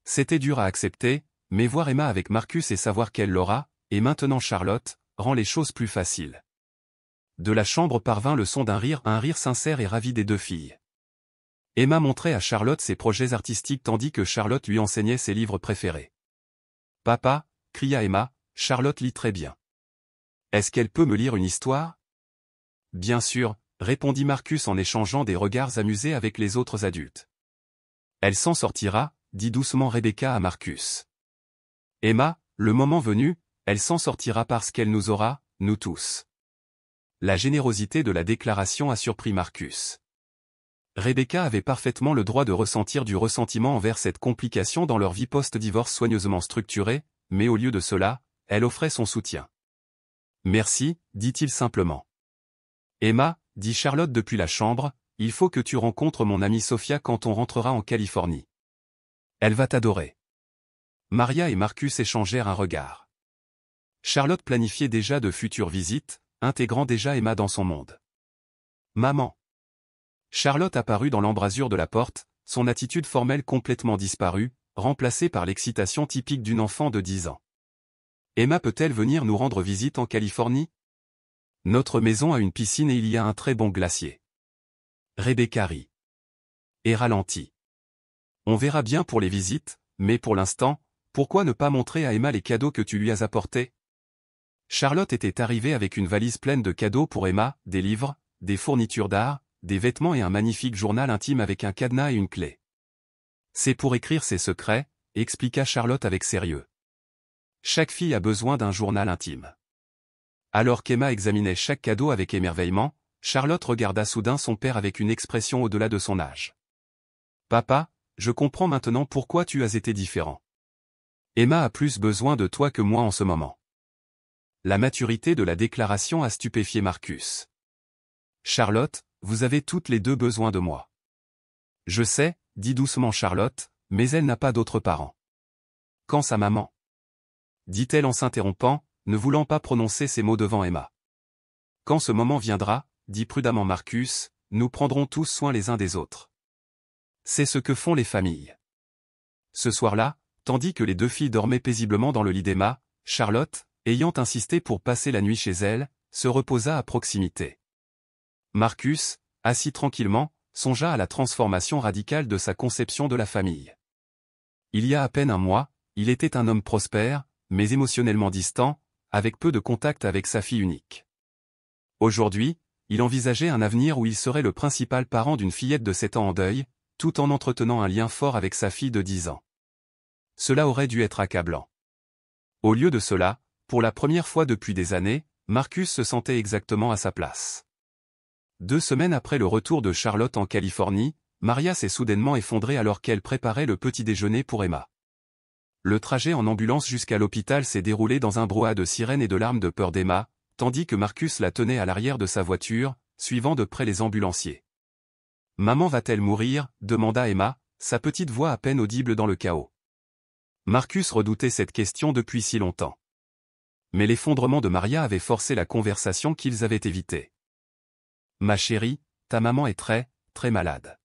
Speaker 1: C'était dur à accepter, mais voir Emma avec Marcus et savoir qu'elle l'aura, et maintenant Charlotte, rend les choses plus faciles. De la chambre parvint le son d'un rire, un rire sincère et ravi des deux filles. Emma montrait à Charlotte ses projets artistiques tandis que Charlotte lui enseignait ses livres préférés. « Papa » cria Emma, « Charlotte lit très bien. Est-ce qu'elle peut me lire une histoire ?»« Bien sûr » répondit Marcus en échangeant des regards amusés avec les autres adultes. « Elle s'en sortira » dit doucement Rebecca à Marcus. « Emma, le moment venu, elle s'en sortira parce qu'elle nous aura, nous tous. » La générosité de la déclaration a surpris Marcus. Rebecca avait parfaitement le droit de ressentir du ressentiment envers cette complication dans leur vie post-divorce soigneusement structurée, mais au lieu de cela, elle offrait son soutien. « Merci » dit-il simplement. « Emma » dit Charlotte depuis la chambre, « il faut que tu rencontres mon amie Sophia quand on rentrera en Californie. Elle va t'adorer. » Maria et Marcus échangèrent un regard. Charlotte planifiait déjà de futures visites, intégrant déjà Emma dans son monde. « Maman !» Charlotte apparut dans l'embrasure de la porte, son attitude formelle complètement disparue, remplacée par l'excitation typique d'une enfant de 10 ans. « Emma peut-elle venir nous rendre visite en Californie ? Notre maison a une piscine et il y a un très bon glacier. » Rebecca rit. Et ralentit. « On verra bien pour les visites, mais pour l'instant, pourquoi ne pas montrer à Emma les cadeaux que tu lui as apportés ?» Charlotte était arrivée avec une valise pleine de cadeaux pour Emma, des livres, des fournitures d'art, des vêtements et un magnifique journal intime avec un cadenas et une clé. « C'est pour écrire ses secrets », expliqua Charlotte avec sérieux. « Chaque fille a besoin d'un journal intime. » Alors qu'Emma examinait chaque cadeau avec émerveillement, Charlotte regarda soudain son père avec une expression au-delà de son âge. « Papa, je comprends maintenant pourquoi tu as été différent. Emma a plus besoin de toi que moi en ce moment. » La maturité de la déclaration a stupéfié Marcus. « Charlotte, vous avez toutes les deux besoin de moi. »« Je sais, » dit doucement Charlotte, « mais elle n'a pas d'autres parents. »« Quand sa maman ?» dit-elle en s'interrompant, ne voulant pas prononcer ces mots devant Emma. « Quand ce moment viendra, » dit prudemment Marcus, « nous prendrons tous soin les uns des autres. » C'est ce que font les familles. Ce soir-là, tandis que les deux filles dormaient paisiblement dans le lit d'Emma, Charlotte, ayant insisté pour passer la nuit chez elle, se reposa à proximité. Marcus, assis tranquillement, songea à la transformation radicale de sa conception de la famille. Il y a à peine un mois, il était un homme prospère, mais émotionnellement distant, avec peu de contact avec sa fille unique. Aujourd'hui, il envisageait un avenir où il serait le principal parent d'une fillette de 7 ans en deuil, tout en entretenant un lien fort avec sa fille de 10 ans. Cela aurait dû être accablant. Au lieu de cela, pour la première fois depuis des années, Marcus se sentait exactement à sa place. 2 semaines après le retour de Charlotte en Californie, Maria s'est soudainement effondrée alors qu'elle préparait le petit déjeuner pour Emma. Le trajet en ambulance jusqu'à l'hôpital s'est déroulé dans un brouhaha de sirènes et de larmes de peur d'Emma, tandis que Marcus la tenait à l'arrière de sa voiture, suivant de près les ambulanciers. « Maman va-t-elle mourir ?» demanda Emma, sa petite voix à peine audible dans le chaos. Marcus redoutait cette question depuis si longtemps. Mais l'effondrement de Maria avait forcé la conversation qu'ils avaient évitée. « Ma chérie, ta maman est très, très malade.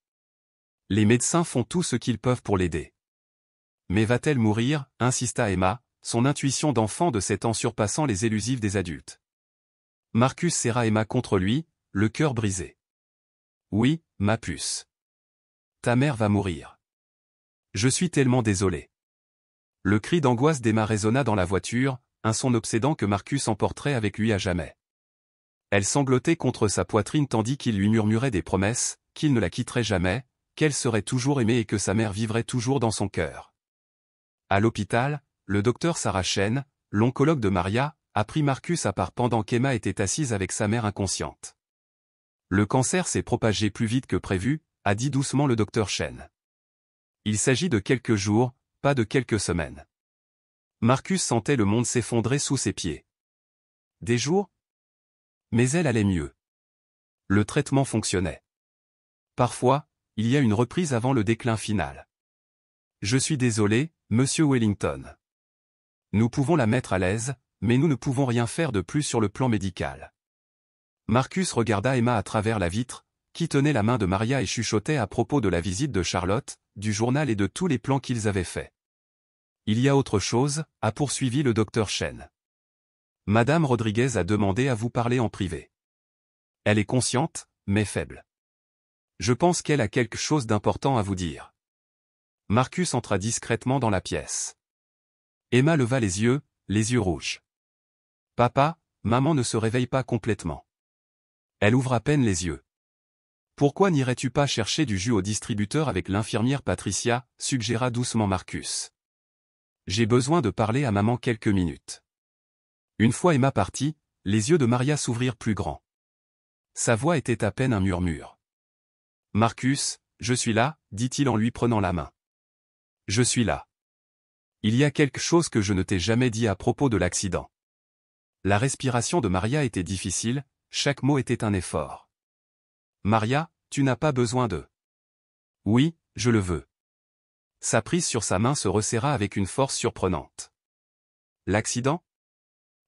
Speaker 1: Les médecins font tout ce qu'ils peuvent pour l'aider. » « Mais va-t-elle mourir ?» insista Emma, son intuition d'enfant de 7 ans surpassant les élusives des adultes. Marcus serra Emma contre lui, le cœur brisé. « Oui, ma puce. Ta mère va mourir. Je suis tellement désolé. » Le cri d'angoisse d'Emma résonna dans la voiture, un son obsédant que Marcus emporterait avec lui à jamais. Elle sanglotait contre sa poitrine tandis qu'il lui murmurait des promesses, qu'il ne la quitterait jamais, qu'elle serait toujours aimée et que sa mère vivrait toujours dans son cœur. À l'hôpital, le docteur Sarah Chen, l'oncologue de Maria, a pris Marcus à part pendant qu'Emma était assise avec sa mère inconsciente. Le cancer s'est propagé plus vite que prévu, a dit doucement le docteur Chen. Il s'agit de quelques jours, pas de quelques semaines. Marcus sentait le monde s'effondrer sous ses pieds. Des jours? Mais elle allait mieux. Le traitement fonctionnait. Parfois, il y a une reprise avant le déclin final. Je suis désolé, monsieur Wellington. Nous pouvons la mettre à l'aise, mais nous ne pouvons rien faire de plus sur le plan médical. Marcus regarda Emma à travers la vitre, qui tenait la main de Maria et chuchotait à propos de la visite de Charlotte, du journal et de tous les plans qu'ils avaient faits. Il y a autre chose, a poursuivi le docteur Chen. Madame Rodriguez a demandé à vous parler en privé. Elle est consciente, mais faible. Je pense qu'elle a quelque chose d'important à vous dire. Marcus entra discrètement dans la pièce. Emma leva les yeux rouges. Papa, maman ne se réveille pas complètement. Elle ouvre à peine les yeux. Pourquoi n'irais-tu pas chercher du jus au distributeur avec l'infirmière Patricia, suggéra doucement Marcus. J'ai besoin de parler à maman quelques minutes. Une fois Emma partie, les yeux de Maria s'ouvrirent plus grands. Sa voix était à peine un murmure. Marcus, je suis là, dit-il en lui prenant la main. Je suis là. Il y a quelque chose que je ne t'ai jamais dit à propos de l'accident. La respiration de Maria était difficile, chaque mot était un effort. Maria, tu n'as pas besoin de... Oui, je le veux. Sa prise sur sa main se resserra avec une force surprenante. L'accident?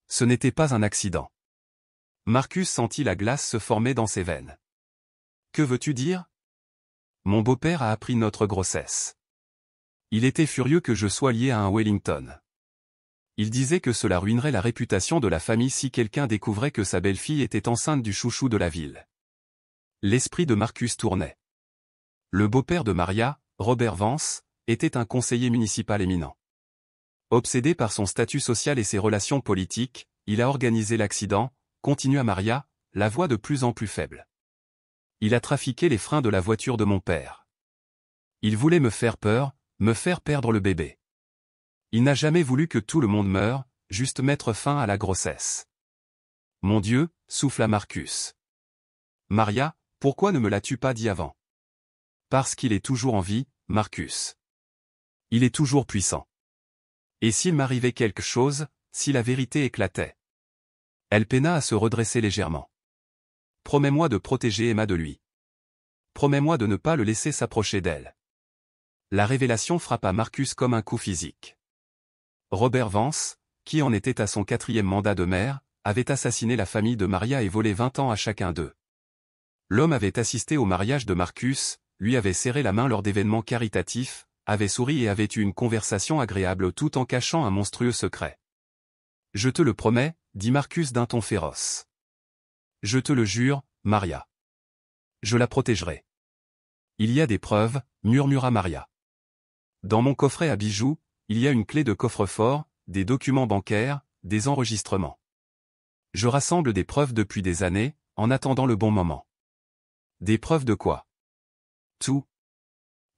Speaker 1: Ce n'était pas un accident. Marcus sentit la glace se former dans ses veines. Que veux-tu dire? Mon beau-père a appris notre grossesse. Il était furieux que je sois lié à un Wellington. Il disait que cela ruinerait la réputation de la famille si quelqu'un découvrait que sa belle-fille était enceinte du chouchou de la ville. L'esprit de Marcus tournait. Le beau-père de Maria, Robert Vance, était un conseiller municipal éminent. Obsédé par son statut social et ses relations politiques, il a organisé l'accident, continua Maria, la voix de plus en plus faible. Il a trafiqué les freins de la voiture de mon père. Il voulait me faire peur, me faire perdre le bébé. Il n'a jamais voulu que tout le monde meure, juste mettre fin à la grossesse. Mon Dieu, souffla Marcus. Maria, pourquoi ne me l'as-tu pas dit avant? Parce qu'il est toujours en vie, Marcus. Il est toujours puissant. Et s'il m'arrivait quelque chose, si la vérité éclatait? Elle peina à se redresser légèrement. Promets-moi de protéger Emma de lui. Promets-moi de ne pas le laisser s'approcher d'elle. La révélation frappa Marcus comme un coup physique. Robert Vance, qui en était à son 4e mandat de maire, avait assassiné la famille de Maria et volé 20 ans à chacun d'eux. L'homme avait assisté au mariage de Marcus, lui avait serré la main lors d'événements caritatifs, avait souri et avait eu une conversation agréable tout en cachant un monstrueux secret. Je te le promets, dit Marcus d'un ton féroce. Je te le jure, Maria. Je la protégerai. Il y a des preuves, murmura Maria. Dans mon coffret à bijoux, il y a une clé de coffre-fort, des documents bancaires, des enregistrements. Je rassemble des preuves depuis des années, en attendant le bon moment. Des preuves de quoi? Tout.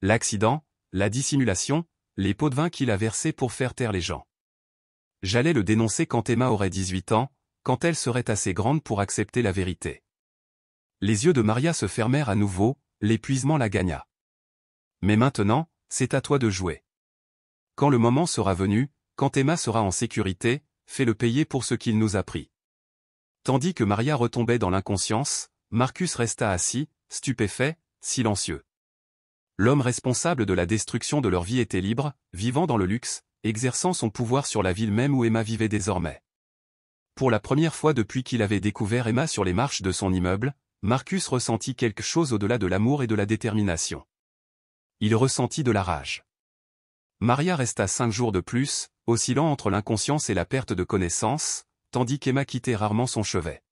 Speaker 1: L'accident, la dissimulation, les pots de vin qu'il a versés pour faire taire les gens. J'allais le dénoncer quand Emma aurait 18 ans, quand elle serait assez grande pour accepter la vérité. Les yeux de Maria se fermèrent à nouveau, l'épuisement la gagna. Mais maintenant, c'est à toi de jouer. Quand le moment sera venu, quand Emma sera en sécurité, fais-le payer pour ce qu'il nous a pris. Tandis que Maria retombait dans l'inconscience, Marcus resta assis, stupéfait, silencieux. L'homme responsable de la destruction de leur vie était libre, vivant dans le luxe, exerçant son pouvoir sur la ville même où Emma vivait désormais. Pour la première fois depuis qu'il avait découvert Emma sur les marches de son immeuble, Marcus ressentit quelque chose au-delà de l'amour et de la détermination. Il ressentit de la rage. Maria resta 5 jours de plus, oscillant entre l'inconscience et la perte de connaissance, tandis qu'Emma quittait rarement son chevet.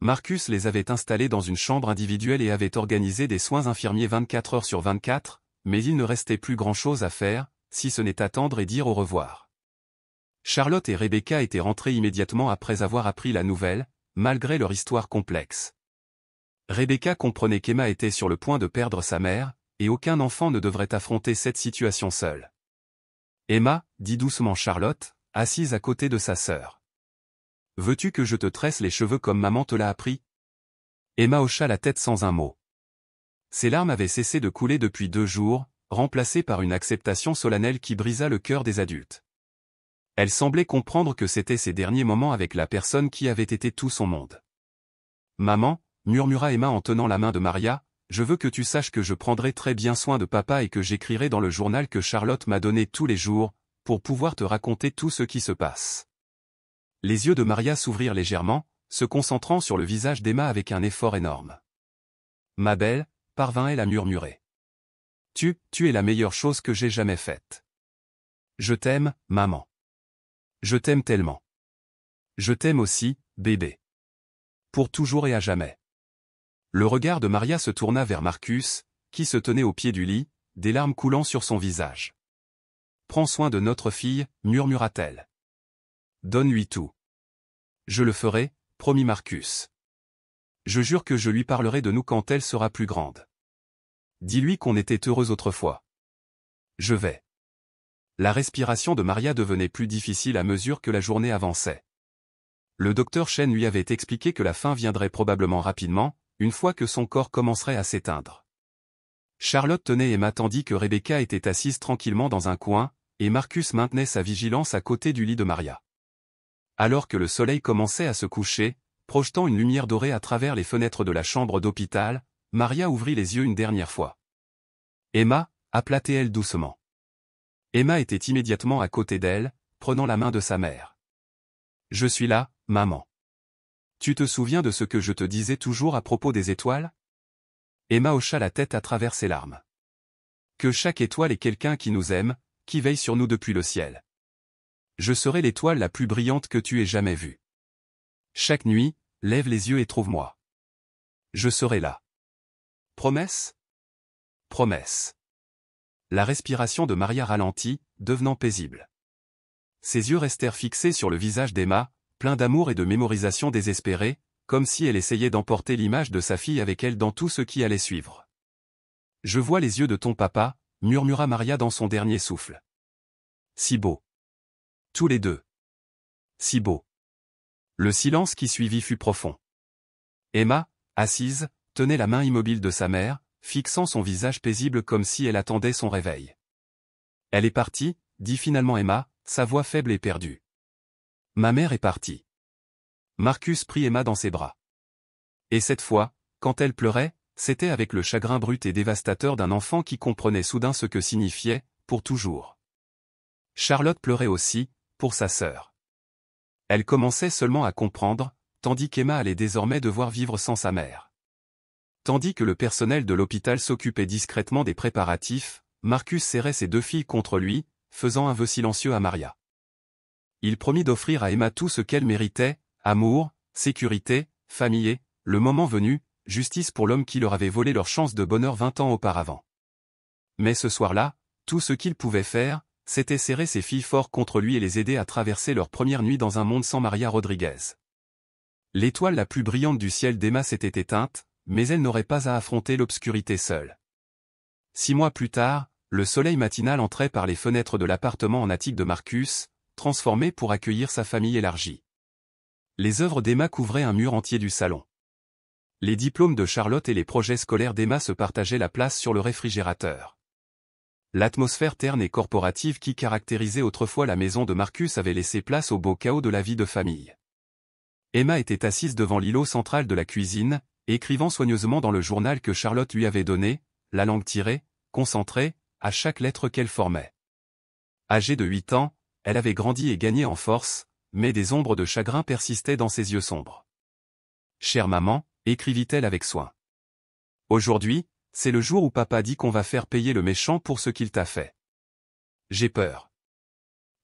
Speaker 1: Marcus les avait installés dans une chambre individuelle et avait organisé des soins infirmiers 24 heures sur 24, mais il ne restait plus grand-chose à faire, si ce n'est attendre et dire au revoir. Charlotte et Rebecca étaient rentrées immédiatement après avoir appris la nouvelle, malgré leur histoire complexe. Rebecca comprenait qu'Emma était sur le point de perdre sa mère, et aucun enfant ne devrait affronter cette situation seul. Emma, dit doucement Charlotte, assise à côté de sa sœur. Veux-tu que je te tresse les cheveux comme maman te l'a appris? Emma hocha la tête sans un mot. Ses larmes avaient cessé de couler depuis 2 jours, remplacées par une acceptation solennelle qui brisa le cœur des adultes. Elle semblait comprendre que c'était ses derniers moments avec la personne qui avait été tout son monde. Maman, murmura Emma en tenant la main de Maria, je veux que tu saches que je prendrai très bien soin de papa et que j'écrirai dans le journal que Charlotte m'a donné tous les jours, pour pouvoir te raconter tout ce qui se passe. Les yeux de Maria s'ouvrirent légèrement, se concentrant sur le visage d'Emma avec un effort énorme. Ma belle, parvint-elle à murmurer. Tu es la meilleure chose que j'ai jamais faite. Je t'aime, maman. Je t'aime tellement. Je t'aime aussi, bébé. Pour toujours et à jamais. Le regard de Maria se tourna vers Marcus, qui se tenait au pied du lit, des larmes coulant sur son visage. Prends soin de notre fille, murmura-t-elle. Donne-lui tout. Je le ferai, promit Marcus. Je jure que je lui parlerai de nous quand elle sera plus grande. Dis-lui qu'on était heureux autrefois. Je vais. La respiration de Maria devenait plus difficile à mesure que la journée avançait. Le docteur Chen lui avait expliqué que la fin viendrait probablement rapidement, une fois que son corps commencerait à s'éteindre. Charlotte tenait Emma tandis que Rebecca était assise tranquillement dans un coin, et Marcus maintenait sa vigilance à côté du lit de Maria. Alors que le soleil commençait à se coucher, projetant une lumière dorée à travers les fenêtres de la chambre d'hôpital, Maria ouvrit les yeux une dernière fois. Emma, appela-t-elle doucement. Emma était immédiatement à côté d'elle, prenant la main de sa mère. Je suis là, maman. Tu te souviens de ce que je te disais toujours à propos des étoiles? Emma hocha la tête à travers ses larmes. Que chaque étoile est quelqu'un qui nous aime, qui veille sur nous depuis le ciel. Je serai l'étoile la plus brillante que tu aies jamais vue. Chaque nuit, lève les yeux et trouve-moi. Je serai là. Promesse? Promesse. La respiration de Maria ralentit, devenant paisible. Ses yeux restèrent fixés sur le visage d'Emma, plein d'amour et de mémorisation désespérée, comme si elle essayait d'emporter l'image de sa fille avec elle dans tout ce qui allait suivre. Je vois les yeux de ton papa, murmura Maria dans son dernier souffle. Si beau. Tous les deux. Si beau. Le silence qui suivit fut profond. Emma, assise, tenait la main immobile de sa mère, fixant son visage paisible comme si elle attendait son réveil. Elle est partie, dit finalement Emma, sa voix faible et perdue. Ma mère est partie. Marcus prit Emma dans ses bras. Et cette fois, quand elle pleurait, c'était avec le chagrin brut et dévastateur d'un enfant qui comprenait soudain ce que signifiait, pour toujours. Charlotte pleurait aussi, pour sa sœur. Elle commençait seulement à comprendre, tandis qu'Emma allait désormais devoir vivre sans sa mère. Tandis que le personnel de l'hôpital s'occupait discrètement des préparatifs, Marcus serrait ses 2 filles contre lui, faisant un vœu silencieux à Maria. Il promit d'offrir à Emma tout ce qu'elle méritait, amour, sécurité, famille et, le moment venu, justice pour l'homme qui leur avait volé leur chance de bonheur 20 ans auparavant. Mais ce soir-là, tout ce qu'il pouvait faire, c'était serrer ses filles fort contre lui et les aider à traverser leur première nuit dans un monde sans Maria Rodriguez. L'étoile la plus brillante du ciel d'Emma s'était éteinte, mais elle n'aurait pas à affronter l'obscurité seule. 6 mois plus tard, le soleil matinal entrait par les fenêtres de l'appartement en attique de Marcus, transformé pour accueillir sa famille élargie. Les œuvres d'Emma couvraient un mur entier du salon. Les diplômes de Charlotte et les projets scolaires d'Emma se partageaient la place sur le réfrigérateur. L'atmosphère terne et corporative qui caractérisait autrefois la maison de Marcus avait laissé place au beau chaos de la vie de famille. Emma était assise devant l'îlot central de la cuisine, écrivant soigneusement dans le journal que Charlotte lui avait donné, la langue tirée, concentrée, à chaque lettre qu'elle formait. Âgée de 8 ans, elle avait grandi et gagné en force, mais des ombres de chagrin persistaient dans ses yeux sombres. « Chère maman », écrivit-elle avec soin. « Aujourd'hui, c'est le jour où papa dit qu'on va faire payer le méchant pour ce qu'il t'a fait. J'ai peur.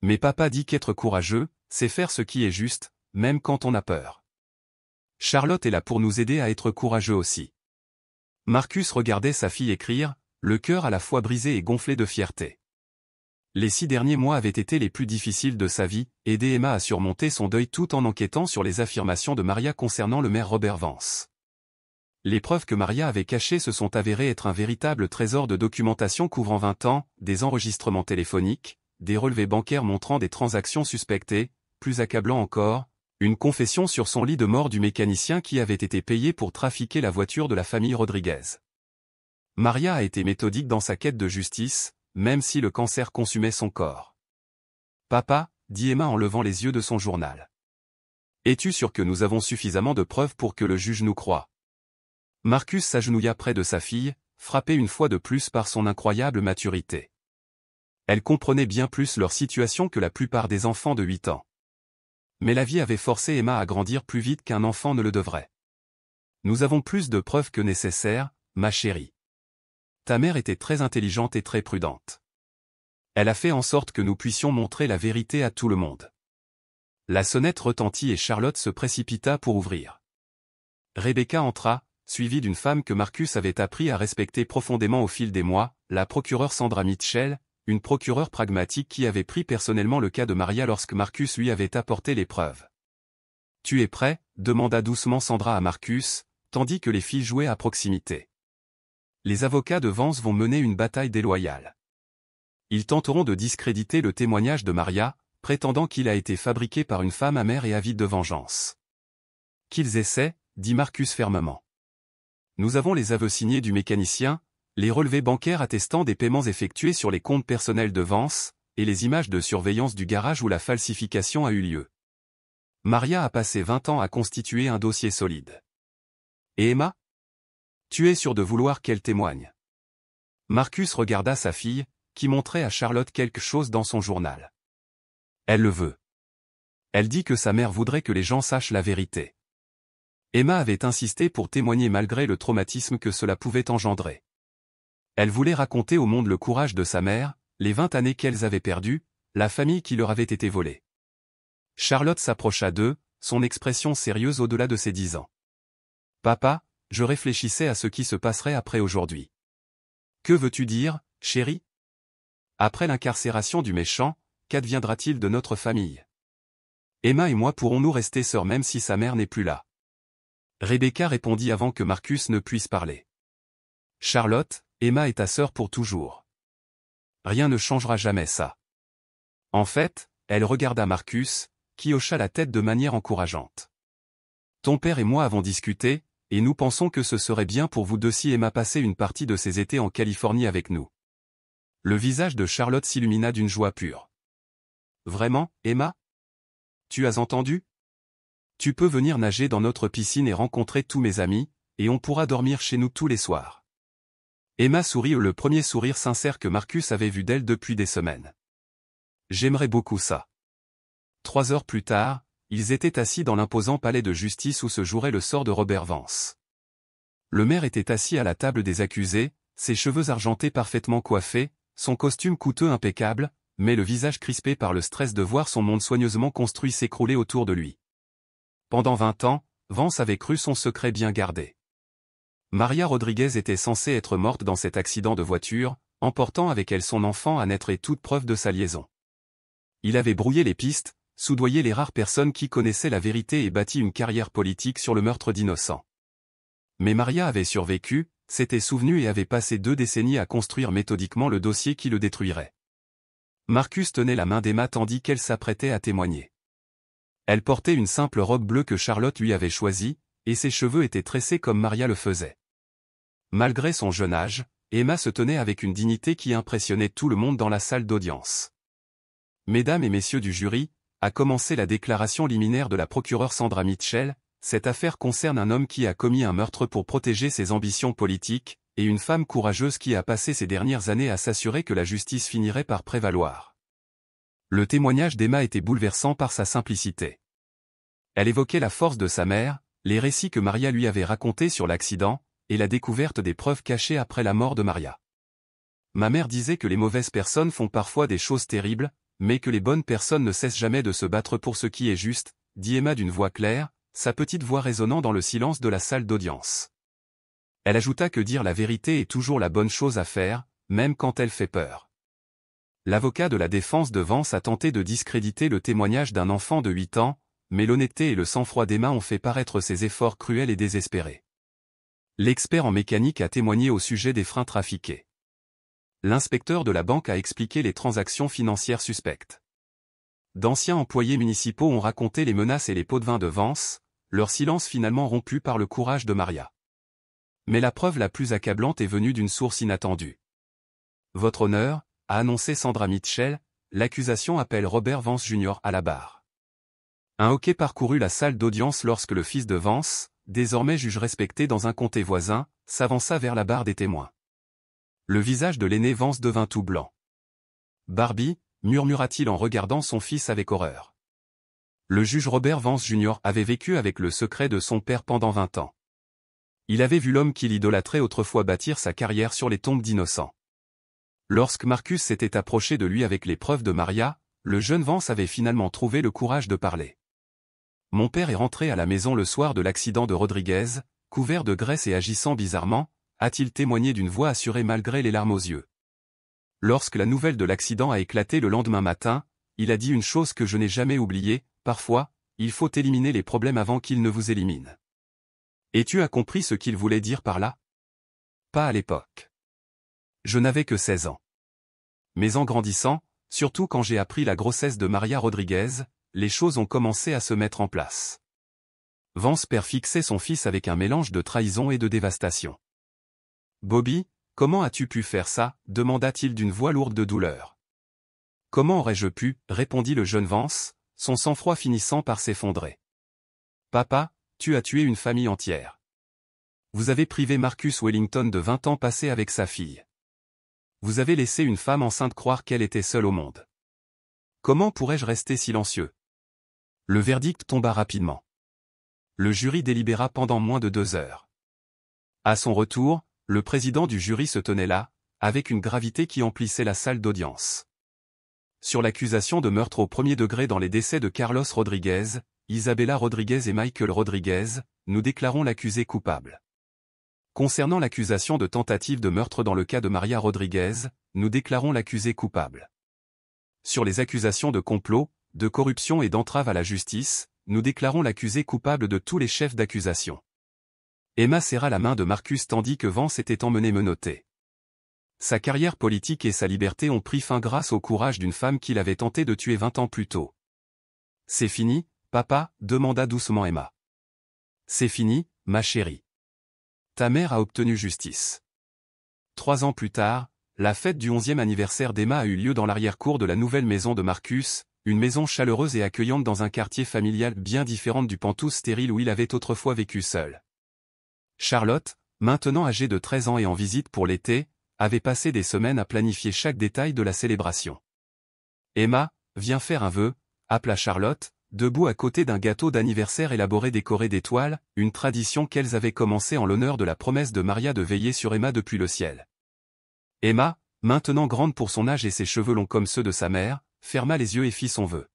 Speaker 1: Mais papa dit qu'être courageux, c'est faire ce qui est juste, même quand on a peur. Charlotte est là pour nous aider à être courageux aussi. » Marcus regardait sa fille écrire, le cœur à la fois brisé et gonflé de fierté. Les 6 derniers mois avaient été les plus difficiles de sa vie, aider Emma à surmonter son deuil tout en enquêtant sur les affirmations de Maria concernant le maire Robert Vance. Les preuves que Maria avait cachées se sont avérées être un véritable trésor de documentation couvrant 20 ans, des enregistrements téléphoniques, des relevés bancaires montrant des transactions suspectées, plus accablant encore, une confession sur son lit de mort du mécanicien qui avait été payé pour trafiquer la voiture de la famille Rodriguez. Maria a été méthodique dans sa quête de justice, même si le cancer consumait son corps. « Papa », dit Emma en levant les yeux de son journal. « Es-tu sûr que nous avons suffisamment de preuves pour que le juge nous croie ?» Marcus s'agenouilla près de sa fille, frappé une fois de plus par son incroyable maturité. Elle comprenait bien plus leur situation que la plupart des enfants de 8 ans. Mais la vie avait forcé Emma à grandir plus vite qu'un enfant ne le devrait. « Nous avons plus de preuves que nécessaire, ma chérie. Ta mère était très intelligente et très prudente. Elle a fait en sorte que nous puissions montrer la vérité à tout le monde. » La sonnette retentit et Charlotte se précipita pour ouvrir. Rebecca entra, suivie d'une femme que Marcus avait appris à respecter profondément au fil des mois, la procureure Sandra Mitchell, une procureure pragmatique qui avait pris personnellement le cas de Maria lorsque Marcus lui avait apporté les preuves. « Tu es prêt ?» demanda doucement Sandra à Marcus, tandis que les filles jouaient à proximité. Les avocats de Vance vont mener une bataille déloyale. Ils tenteront de discréditer le témoignage de Maria, prétendant qu'il a été fabriqué par une femme amère et avide de vengeance. « Qu'ils essaient », dit Marcus fermement. « Nous avons les aveux signés du mécanicien, les relevés bancaires attestant des paiements effectués sur les comptes personnels de Vance, et les images de surveillance du garage où la falsification a eu lieu. Maria a passé 20 ans à constituer un dossier solide. Et Emma ? Tu es sûr de vouloir qu'elle témoigne ? » Marcus regarda sa fille, qui montrait à Charlotte quelque chose dans son journal. « Elle le veut. Elle dit que sa mère voudrait que les gens sachent la vérité. » Emma avait insisté pour témoigner malgré le traumatisme que cela pouvait engendrer. Elle voulait raconter au monde le courage de sa mère, les 20 années qu'elles avaient perdues, la famille qui leur avait été volée. Charlotte s'approcha d'eux, son expression sérieuse au-delà de ses 10 ans. « Papa, je réfléchissais à ce qui se passerait après aujourd'hui. »« Que veux-tu dire, chérie ? Après l'incarcération du méchant, qu'adviendra-t-il de notre famille ? Emma et moi pourrons-nous rester sœurs même si sa mère n'est plus là ? » Rebecca répondit avant que Marcus ne puisse parler. « Charlotte, Emma est ta sœur pour toujours. Rien ne changera jamais ça. » En fait, elle regarda Marcus, qui hocha la tête de manière encourageante. « Ton père et moi avons discuté, et nous pensons que ce serait bien pour vous deux si Emma passait une partie de ses étés en Californie avec nous. » Le visage de Charlotte s'illumina d'une joie pure. « Vraiment, Emma ? Tu as entendu ? Tu peux venir nager dans notre piscine et rencontrer tous mes amis, et on pourra dormir chez nous tous les soirs. » Emma sourit le premier sourire sincère que Marcus avait vu d'elle depuis des semaines. « J'aimerais beaucoup ça. » 3 heures plus tard, ils étaient assis dans l'imposant palais de justice où se jouerait le sort de Robert Vance. Le maire était assis à la table des accusés, ses cheveux argentés parfaitement coiffés, son costume coûteux impeccable, mais le visage crispé par le stress de voir son monde soigneusement construit s'écrouler autour de lui. Pendant 20 ans, Vance avait cru son secret bien gardé. Maria Rodriguez était censée être morte dans cet accident de voiture, emportant avec elle son enfant à naître et toute preuve de sa liaison. Il avait brouillé les pistes, soudoyé les rares personnes qui connaissaient la vérité et bâti une carrière politique sur le meurtre d'innocents. Mais Maria avait survécu, s'était souvenue et avait passé 2 décennies à construire méthodiquement le dossier qui le détruirait. Marcus tenait la main d'Emma tandis qu'elle s'apprêtait à témoigner. Elle portait une simple robe bleue que Charlotte lui avait choisie, et ses cheveux étaient tressés comme Maria le faisait. Malgré son jeune âge, Emma se tenait avec une dignité qui impressionnait tout le monde dans la salle d'audience. « Mesdames et messieurs du jury, a commencé la déclaration liminaire de la procureure Sandra Mitchell. Cette affaire concerne un homme qui a commis un meurtre pour protéger ses ambitions politiques, et une femme courageuse qui a passé ces dernières années à s'assurer que la justice finirait par prévaloir. » Le témoignage d'Emma était bouleversant par sa simplicité. Elle évoquait la force de sa mère, les récits que Maria lui avait racontés sur l'accident, et la découverte des preuves cachées après la mort de Maria. « Ma mère disait que les mauvaises personnes font parfois des choses terribles, mais que les bonnes personnes ne cessent jamais de se battre pour ce qui est juste, » dit Emma d'une voix claire, sa petite voix résonnant dans le silence de la salle d'audience. Elle ajouta que dire la vérité est toujours la bonne chose à faire, même quand elle fait peur. L'avocat de la défense de Vance a tenté de discréditer le témoignage d'un enfant de 8 ans, mais l'honnêteté et le sang-froid d'Emma ont fait paraître ses efforts cruels et désespérés. L'expert en mécanique a témoigné au sujet des freins trafiqués. L'inspecteur de la banque a expliqué les transactions financières suspectes. D'anciens employés municipaux ont raconté les menaces et les pots de vin de Vance, leur silence finalement rompu par le courage de Maria. Mais la preuve la plus accablante est venue d'une source inattendue. Votre honneur, a annoncé Sandra Mitchell, l'accusation appelle Robert Vance Jr. à la barre. Un hoquet parcourut la salle d'audience lorsque le fils de Vance, désormais juge respecté dans un comté voisin, s'avança vers la barre des témoins. Le visage de l'aîné Vance devint tout blanc. Barbie, murmura-t-il en regardant son fils avec horreur. Le juge Robert Vance Jr. avait vécu avec le secret de son père pendant 20 ans. Il avait vu l'homme qu'il idolâtrait autrefois bâtir sa carrière sur les tombes d'innocents. Lorsque Marcus s'était approché de lui avec les preuves de Maria, le jeune Vance avait finalement trouvé le courage de parler. Mon père est rentré à la maison le soir de l'accident de Rodriguez, couvert de graisse et agissant bizarrement, a-t-il témoigné d'une voix assurée malgré les larmes aux yeux. Lorsque la nouvelle de l'accident a éclaté le lendemain matin, il a dit une chose que je n'ai jamais oubliée, parfois, il faut éliminer les problèmes avant qu'ils ne vous éliminent. Et tu as compris ce qu'il voulait dire par là? Pas à l'époque. Je n'avais que 16 ans. Mais en grandissant, surtout quand j'ai appris la grossesse de Maria Rodriguez, les choses ont commencé à se mettre en place. Vance père fixait son fils avec un mélange de trahison et de dévastation. Bobby, comment as-tu pu faire ça? Demanda-t-il d'une voix lourde de douleur. Comment aurais-je pu? Répondit le jeune Vance, son sang-froid finissant par s'effondrer. Papa, tu as tué une famille entière. Vous avez privé Marcus Wellington de 20 ans passés avec sa fille. Vous avez laissé une femme enceinte croire qu'elle était seule au monde. Comment pourrais-je rester silencieux? Le verdict tomba rapidement. Le jury délibéra pendant moins de 2 heures. À son retour, le président du jury se tenait là, avec une gravité qui emplissait la salle d'audience. Sur l'accusation de meurtre au premier degré dans les décès de Carlos Rodriguez, Isabella Rodriguez et Michael Rodriguez, nous déclarons l'accusé coupable. Concernant l'accusation de tentative de meurtre dans le cas de Maria Rodriguez, nous déclarons l'accusé coupable. Sur les accusations de complot, de corruption et d'entrave à la justice, nous déclarons l'accusé coupable de tous les chefs d'accusation. Emma serra la main de Marcus tandis que Vance était emmené menotté. Sa carrière politique et sa liberté ont pris fin grâce au courage d'une femme qu'il avait tenté de tuer 20 ans plus tôt. C'est fini, papa, demanda doucement Emma. C'est fini, ma chérie. Ta mère a obtenu justice. 3 ans plus tard, la fête du 11e anniversaire d'Emma a eu lieu dans l'arrière-cour de la nouvelle maison de Marcus, une maison chaleureuse et accueillante dans un quartier familial bien différent du Penthouse stérile où il avait autrefois vécu seul. Charlotte, maintenant âgée de 13 ans et en visite pour l'été, avait passé des semaines à planifier chaque détail de la célébration. Emma, viens faire un vœu, appela Charlotte, debout à côté d'un gâteau d'anniversaire élaboré décoré d'étoiles, une tradition qu'elles avaient commencé en l'honneur de la promesse de Maria de veiller sur Emma depuis le ciel. Emma, maintenant grande pour son âge et ses cheveux longs comme ceux de sa mère, ferma les yeux et fit son vœu.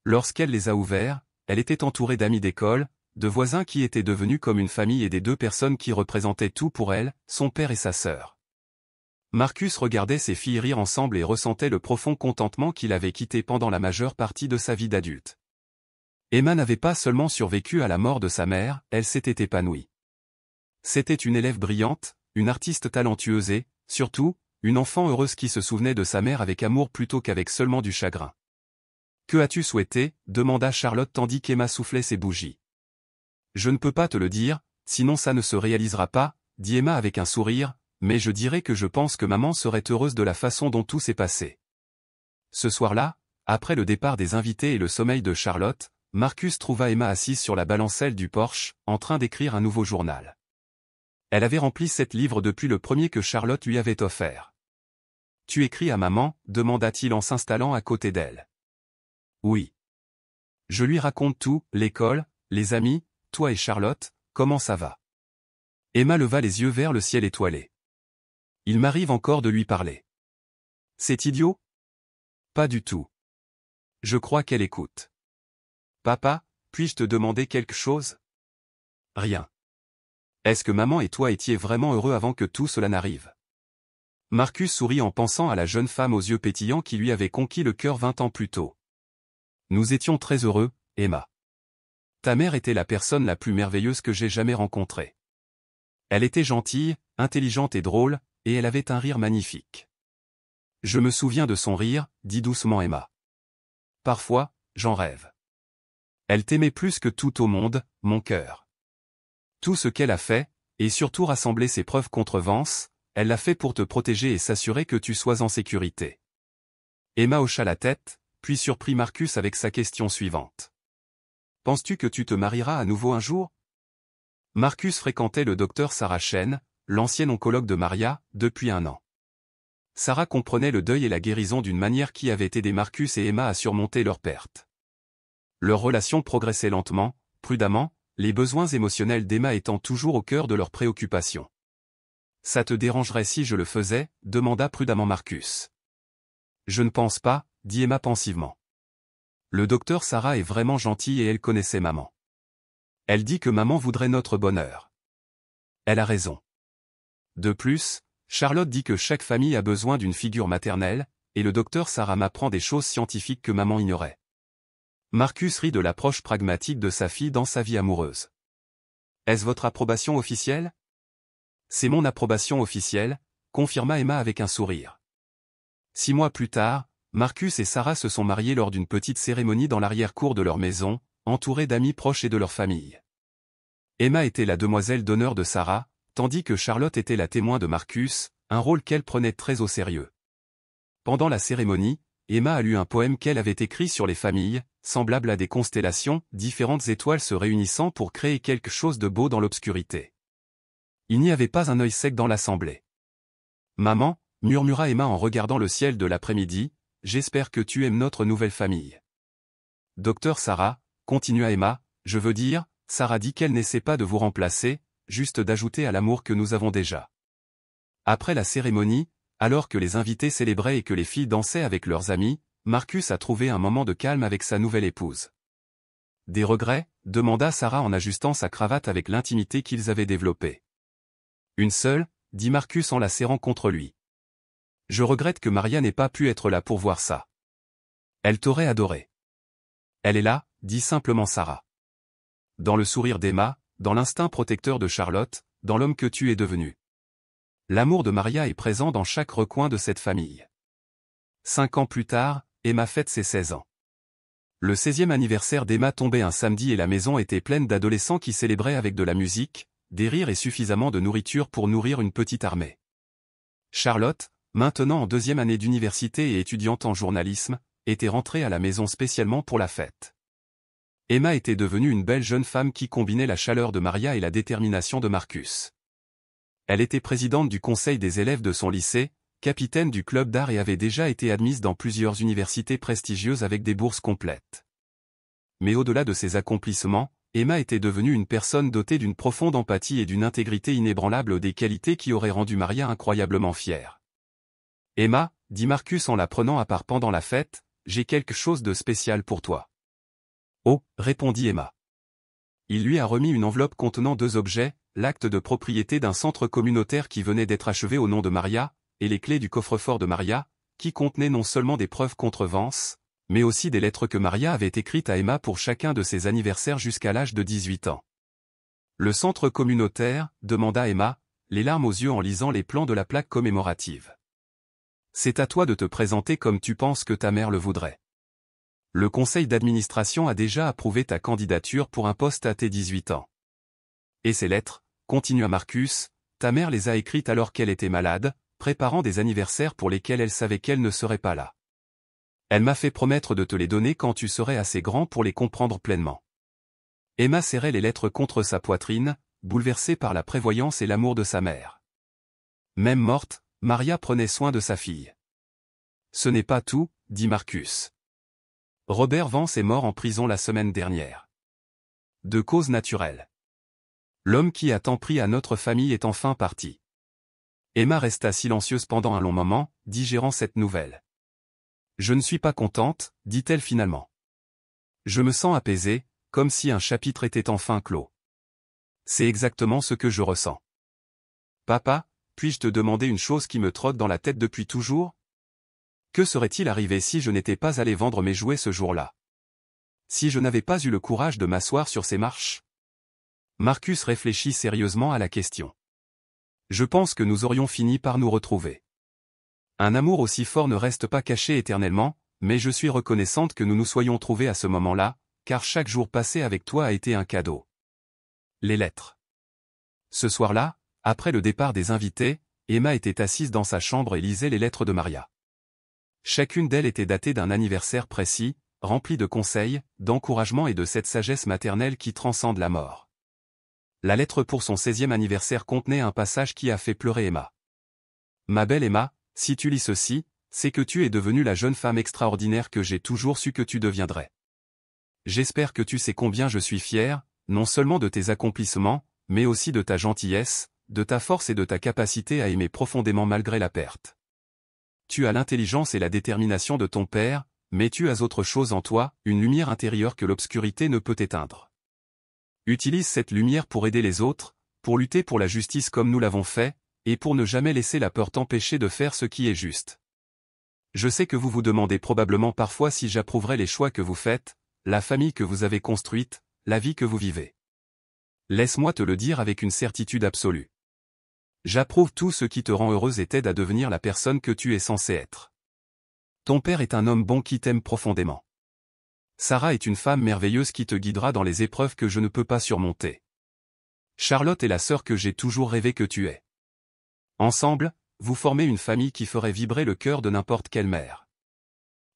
Speaker 1: Lorsqu'elle les a ouverts, elle était entourée d'amis d'école, de voisins qui étaient devenus comme une famille et des 2 personnes qui représentaient tout pour elle, son père et sa sœur. Marcus regardait ses filles rire ensemble et ressentait le profond contentement qu'il avait quitté pendant la majeure partie de sa vie d'adulte. Emma n'avait pas seulement survécu à la mort de sa mère, elle s'était épanouie. C'était une élève brillante, une artiste talentueuse et, surtout, une enfant heureuse qui se souvenait de sa mère avec amour plutôt qu'avec seulement du chagrin. « Que as-tu souhaité ?» demanda Charlotte tandis qu'Emma soufflait ses bougies. « Je ne peux pas te le dire, sinon ça ne se réalisera pas, » dit Emma avec un sourire, « mais je dirais que je pense que maman serait heureuse de la façon dont tout s'est passé. » Ce soir-là, après le départ des invités et le sommeil de Charlotte, Marcus trouva Emma assise sur la balancelle du porche, en train d'écrire un nouveau journal. Elle avait rempli 7 livres depuis le premier que Charlotte lui avait offert. « Tu écris à maman ?» demanda-t-il en s'installant à côté d'elle. « Oui. Je lui raconte tout, l'école, les amis, toi et Charlotte, comment ça va ?» Emma leva les yeux vers le ciel étoilé. « Il m'arrive encore de lui parler. » « C'est idiot ? » ?»« Pas du tout. Je crois qu'elle écoute. »« Papa, puis-je te demander quelque chose ? » ?»« Rien. Est-ce que maman et toi étiez vraiment heureux avant que tout cela n'arrive ? » Marcus sourit en pensant à la jeune femme aux yeux pétillants qui lui avait conquis le cœur 20 ans plus tôt. Nous étions très heureux, Emma. Ta mère était la personne la plus merveilleuse que j'ai jamais rencontrée. Elle était gentille, intelligente et drôle, et elle avait un rire magnifique. Je me souviens de son rire, dit doucement Emma. Parfois, j'en rêve. Elle t'aimait plus que tout au monde, mon cœur. Tout ce qu'elle a fait, et surtout rassembler ses preuves contre Vance, elle l'a fait pour te protéger et s'assurer que tu sois en sécurité. Emma hocha la tête, puis surprit Marcus avec sa question suivante. Penses-tu que tu te marieras à nouveau un jour? Marcus fréquentait le docteur Sarah Chen, l'ancienne oncologue de Maria, depuis 1 an. Sarah comprenait le deuil et la guérison d'une manière qui avait aidé Marcus et Emma à surmonter leur perte. Leur relation progressait lentement, prudemment, les besoins émotionnels d'Emma étant toujours au cœur de leurs préoccupations. Ça te dérangerait si je le faisais? Demanda prudemment Marcus. Je ne pense pas, dit Emma pensivement. Le docteur Sarah est vraiment gentille et elle connaissait maman. Elle dit que maman voudrait notre bonheur. Elle a raison. De plus, Charlotte dit que chaque famille a besoin d'une figure maternelle, et le docteur Sarah m'apprend des choses scientifiques que maman ignorait. Marcus rit de l'approche pragmatique de sa fille dans sa vie amoureuse. Est-ce votre approbation officielle? C'est mon approbation officielle, confirma Emma avec un sourire. 6 mois plus tard, Marcus et Sarah se sont mariés lors d'une petite cérémonie dans l'arrière-cour de leur maison, entourés d'amis proches et de leur famille. Emma était la demoiselle d'honneur de Sarah, tandis que Charlotte était la témoin de Marcus, un rôle qu'elle prenait très au sérieux. Pendant la cérémonie, Emma a lu un poème qu'elle avait écrit sur les familles, semblable à des constellations, différentes étoiles se réunissant pour créer quelque chose de beau dans l'obscurité. Il n'y avait pas un œil sec dans l'assemblée. « Maman, » murmura Emma en regardant le ciel de l'après-midi, « j'espère que tu aimes notre nouvelle famille. » Docteur Sarah, continua Emma, je veux dire, Sarah dit qu'elle n'essaie pas de vous remplacer, juste d'ajouter à l'amour que nous avons déjà. Après la cérémonie, alors que les invités célébraient et que les filles dansaient avec leurs amis, Marcus a trouvé un moment de calme avec sa nouvelle épouse. Des regrets? Demanda Sarah en ajustant sa cravate avec l'intimité qu'ils avaient développée. Une seule, dit Marcus en la serrant contre lui. Je regrette que Maria n'ait pas pu être là pour voir ça. Elle t'aurait adoré. Elle est là, dit simplement Sarah. Dans le sourire d'Emma, dans l'instinct protecteur de Charlotte, dans l'homme que tu es devenu. L'amour de Maria est présent dans chaque recoin de cette famille. 5 ans plus tard, Emma fête ses 16 ans. Le 16e anniversaire d'Emma tombait un samedi et la maison était pleine d'adolescents qui célébraient avec de la musique, des rires et suffisamment de nourriture pour nourrir une petite armée. Charlotte, maintenant en 2e année d'université et étudiante en journalisme, était rentrée à la maison spécialement pour la fête. Emma était devenue une belle jeune femme qui combinait la chaleur de Maria et la détermination de Marcus. Elle était présidente du conseil des élèves de son lycée, capitaine du club d'art et avait déjà été admise dans plusieurs universités prestigieuses avec des bourses complètes. Mais au-delà de ses accomplissements, Emma était devenue une personne dotée d'une profonde empathie et d'une intégrité inébranlable, des qualités qui auraient rendu Maria incroyablement fière. Emma, dit Marcus en la prenant à part pendant la fête, j'ai quelque chose de spécial pour toi. Oh, répondit Emma. Il lui a remis une enveloppe contenant 2 objets, l'acte de propriété d'un centre communautaire qui venait d'être achevé au nom de Maria, et les clés du coffre-fort de Maria, qui contenaient non seulement des preuves contre Vance, mais aussi des lettres que Maria avait écrites à Emma pour chacun de ses anniversaires jusqu'à l'âge de 18 ans. Le centre communautaire, demanda Emma, les larmes aux yeux en lisant les plans de la plaque commémorative. C'est à toi de te présenter comme tu penses que ta mère le voudrait. Le conseil d'administration a déjà approuvé ta candidature pour un poste à tes 18 ans. Et ces lettres, continua Marcus, ta mère les a écrites alors qu'elle était malade, préparant des anniversaires pour lesquels elle savait qu'elle ne serait pas là. Elle m'a fait promettre de te les donner quand tu serais assez grand pour les comprendre pleinement. Emma serrait les lettres contre sa poitrine, bouleversée par la prévoyance et l'amour de sa mère. Même morte, Maria prenait soin de sa fille. Ce n'est pas tout, dit Marcus. Robert Vance est mort en prison la semaine dernière. De cause naturelle. L'homme qui a tant pris à notre famille est enfin parti. Emma resta silencieuse pendant un long moment, digérant cette nouvelle. Je ne suis pas contente, dit-elle finalement. Je me sens apaisée, comme si un chapitre était enfin clos. C'est exactement ce que je ressens. Papa, puis-je te demander une chose qui me trotte dans la tête depuis toujours? Que serait-il arrivé si je n'étais pas allé vendre mes jouets ce jour-là? Si je n'avais pas eu le courage de m'asseoir sur ces marches? Marcus réfléchit sérieusement à la question. Je pense que nous aurions fini par nous retrouver. Un amour aussi fort ne reste pas caché éternellement, mais je suis reconnaissante que nous nous soyons trouvés à ce moment-là, car chaque jour passé avec toi a été un cadeau. Les lettres. Ce soir-là, après le départ des invités, Emma était assise dans sa chambre et lisait les lettres de Maria. Chacune d'elles était datée d'un anniversaire précis, remplie de conseils, d'encouragements et de cette sagesse maternelle qui transcende la mort. La lettre pour son 16e anniversaire contenait un passage qui a fait pleurer Emma. Ma belle Emma, si tu lis ceci, c'est que tu es devenue la jeune femme extraordinaire que j'ai toujours su que tu deviendrais. J'espère que tu sais combien je suis fier, non seulement de tes accomplissements, mais aussi de ta gentillesse, de ta force et de ta capacité à aimer profondément malgré la perte. Tu as l'intelligence et la détermination de ton père, mais tu as autre chose en toi, une lumière intérieure que l'obscurité ne peut éteindre. Utilise cette lumière pour aider les autres, pour lutter pour la justice comme nous l'avons fait, et pour ne jamais laisser la peur t'empêcher de faire ce qui est juste. Je sais que vous vous demandez probablement parfois si j'approuverai les choix que vous faites, la famille que vous avez construite, la vie que vous vivez. Laisse-moi te le dire avec une certitude absolue. J'approuve tout ce qui te rend heureuse et t'aide à devenir la personne que tu es censée être. Ton père est un homme bon qui t'aime profondément. Sarah est une femme merveilleuse qui te guidera dans les épreuves que je ne peux pas surmonter. Charlotte est la sœur que j'ai toujours rêvé que tu es. Ensemble, vous formez une famille qui ferait vibrer le cœur de n'importe quelle mère.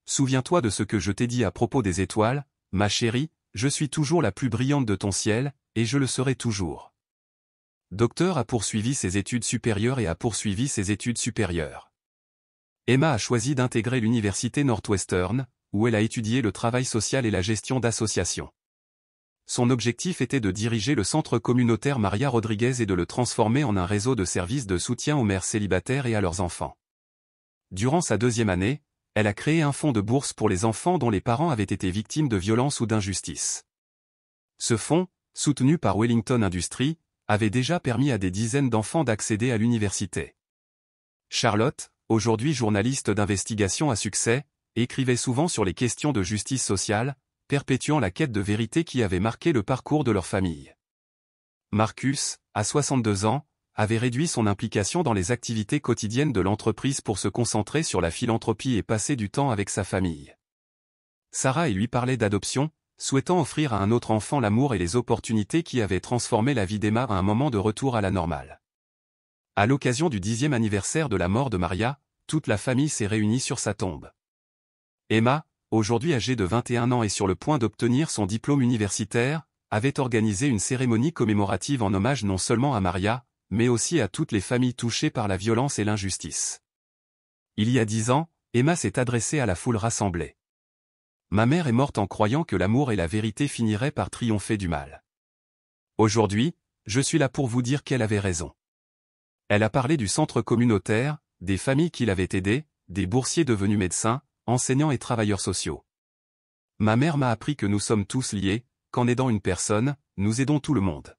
Speaker 1: Souviens-toi de ce que je t'ai dit à propos des étoiles, ma chérie, je suis toujours la plus brillante de ton ciel, et je le serai toujours. Docteur a poursuivi ses études supérieures et a poursuivi ses études supérieures. Emma a choisi d'intégrer l'université Northwestern, où elle a étudié le travail social et la gestion d'associations. Son objectif était de diriger le centre communautaire Maria Rodriguez et de le transformer en un réseau de services de soutien aux mères célibataires et à leurs enfants. Durant sa 2e année, elle a créé un fonds de bourse pour les enfants dont les parents avaient été victimes de violences ou d'injustice. Ce fonds, soutenu par Wellington Industries, avait déjà permis à des dizaines d'enfants d'accéder à l'université. Charlotte, aujourd'hui journaliste d'investigation à succès, écrivait souvent sur les questions de justice sociale, perpétuant la quête de vérité qui avait marqué le parcours de leur famille. Marcus, à 62 ans, avait réduit son implication dans les activités quotidiennes de l'entreprise pour se concentrer sur la philanthropie et passer du temps avec sa famille. Sarah lui parlait d'adoption, souhaitant offrir à un autre enfant l'amour et les opportunités qui avaient transformé la vie d'Emma à un moment de retour à la normale. À l'occasion du 10e anniversaire de la mort de Maria, toute la famille s'est réunie sur sa tombe. Emma, aujourd'hui âgée de 21 ans et sur le point d'obtenir son diplôme universitaire, avait organisé une cérémonie commémorative en hommage non seulement à Maria, mais aussi à toutes les familles touchées par la violence et l'injustice. Il y a 10 ans, Emma s'est adressée à la foule rassemblée. Ma mère est morte en croyant que l'amour et la vérité finiraient par triompher du mal. Aujourd'hui, je suis là pour vous dire qu'elle avait raison. Elle a parlé du centre communautaire, des familles qui l'avaient aidée, des boursiers devenus médecins, enseignants et travailleurs sociaux. Ma mère m'a appris que nous sommes tous liés, qu'en aidant une personne, nous aidons tout le monde.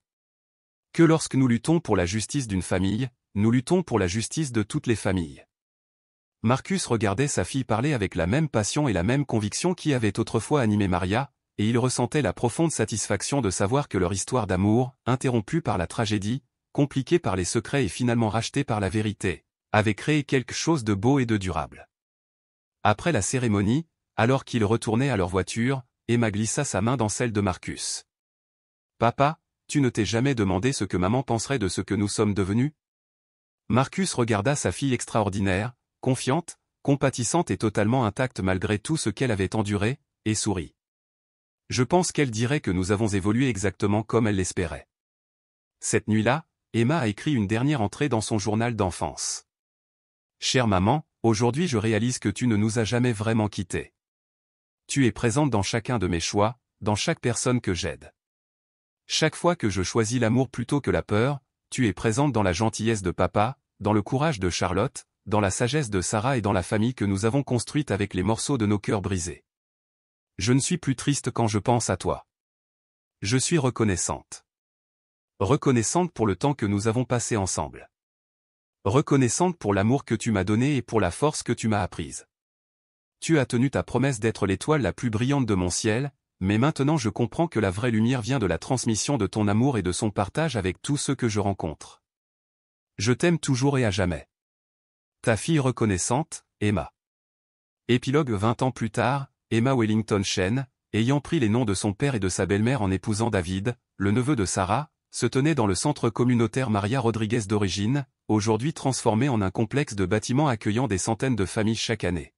Speaker 1: Que lorsque nous luttons pour la justice d'une famille, nous luttons pour la justice de toutes les familles. Marcus regardait sa fille parler avec la même passion et la même conviction qui avait autrefois animé Maria, et il ressentait la profonde satisfaction de savoir que leur histoire d'amour, interrompue par la tragédie, compliquée par les secrets et finalement rachetée par la vérité, avait créé quelque chose de beau et de durable. Après la cérémonie, alors qu'ils retournaient à leur voiture, Emma glissa sa main dans celle de Marcus. « Papa, tu ne t'es jamais demandé ce que maman penserait de ce que nous sommes devenus ?» Marcus regarda sa fille extraordinaire, confiante, compatissante et totalement intacte malgré tout ce qu'elle avait enduré, et sourit. « Je pense qu'elle dirait que nous avons évolué exactement comme elle l'espérait. » Cette nuit-là, Emma a écrit une dernière entrée dans son journal d'enfance. « Chère maman, aujourd'hui je réalise que tu ne nous as jamais vraiment quittés. Tu es présente dans chacun de mes choix, dans chaque personne que j'aide. Chaque fois que je choisis l'amour plutôt que la peur, tu es présente dans la gentillesse de papa, dans le courage de Charlotte, dans la sagesse de Sarah et dans la famille que nous avons construite avec les morceaux de nos cœurs brisés. Je ne suis plus triste quand je pense à toi. Je suis reconnaissante. Reconnaissante pour le temps que nous avons passé ensemble. Reconnaissante pour l'amour que tu m'as donné et pour la force que tu m'as apprise. Tu as tenu ta promesse d'être l'étoile la plus brillante de mon ciel, mais maintenant je comprends que la vraie lumière vient de la transmission de ton amour et de son partage avec tous ceux que je rencontre. Je t'aime toujours et à jamais. Ta fille reconnaissante, Emma. Épilogue 20 ans plus tard, Emma Wellington Chen, ayant pris les noms de son père et de sa belle-mère en épousant David, le neveu de Sarah, se tenait dans le centre communautaire Maria Rodriguez d'origine, aujourd'hui transformé en un complexe de bâtiments accueillant des centaines de familles chaque année.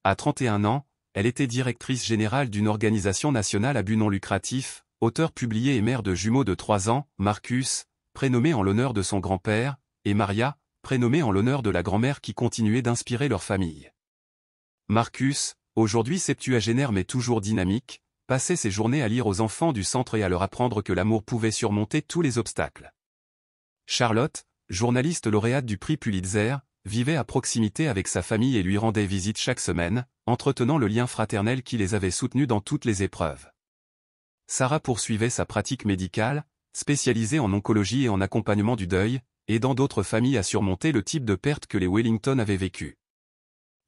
Speaker 1: À 31 ans, elle était directrice générale d'une organisation nationale à but non lucratif, auteur publié et mère de jumeaux de 3 ans, Marcus, prénommé en l'honneur de son grand-père, et Maria, prénommée en l'honneur de la grand-mère qui continuait d'inspirer leur famille. Marcus, aujourd'hui septuagénaire mais toujours dynamique, passait ses journées à lire aux enfants du centre et à leur apprendre que l'amour pouvait surmonter tous les obstacles. Charlotte, journaliste lauréate du prix Pulitzer, vivait à proximité avec sa famille et lui rendait visite chaque semaine, entretenant le lien fraternel qui les avait soutenus dans toutes les épreuves. Sarah poursuivait sa pratique médicale, spécialisée en oncologie et en accompagnement du deuil, aidant d'autres familles à surmonter le type de perte que les Wellington avaient vécu.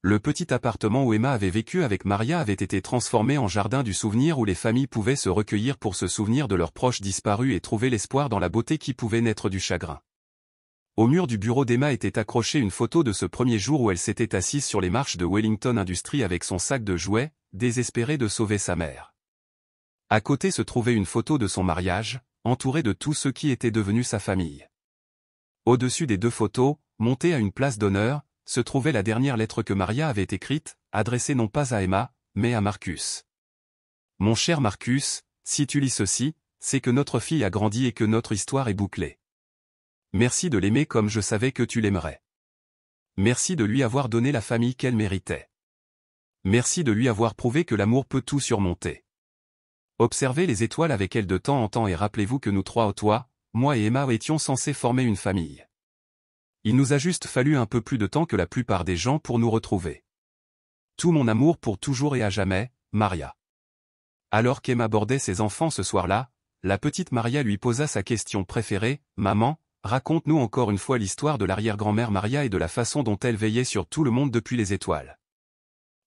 Speaker 1: Le petit appartement où Emma avait vécu avec Maria avait été transformé en jardin du souvenir où les familles pouvaient se recueillir pour se souvenir de leurs proches disparus et trouver l'espoir dans la beauté qui pouvait naître du chagrin. Au mur du bureau d'Emma était accrochée une photo de ce premier jour où elle s'était assise sur les marches de Wellington Industries avec son sac de jouets, désespérée de sauver sa mère. À côté se trouvait une photo de son mariage, entourée de tous ceux qui étaient devenus sa famille. Au-dessus des deux photos, montée à une place d'honneur, se trouvait la dernière lettre que Maria avait écrite, adressée non pas à Emma, mais à Marcus. Mon cher Marcus, si tu lis ceci, c'est que notre fille a grandi et que notre histoire est bouclée. Merci de l'aimer comme je savais que tu l'aimerais. Merci de lui avoir donné la famille qu'elle méritait. Merci de lui avoir prouvé que l'amour peut tout surmonter. Observez les étoiles avec elle de temps en temps et rappelez-vous que nous trois, toi, moi et Emma étions censés former une famille. Il nous a juste fallu un peu plus de temps que la plupart des gens pour nous retrouver. Tout mon amour pour toujours et à jamais, Maria. Alors qu'Emma bordait ses enfants ce soir-là, la petite Maria lui posa sa question préférée, « Maman, raconte-nous encore une fois l'histoire de l'arrière-grand-mère Maria et de la façon dont elle veillait sur tout le monde depuis les étoiles. »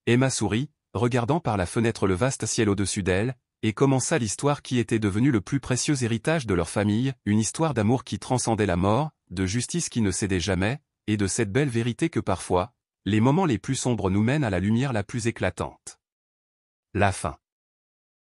Speaker 1: Emma sourit, regardant par la fenêtre le vaste ciel au-dessus d'elle, et commença l'histoire qui était devenue le plus précieux héritage de leur famille, une histoire d'amour qui transcendait la mort, de justice qui ne cédait jamais, et de cette belle vérité que parfois, les moments les plus sombres nous mènent à la lumière la plus éclatante. La fin.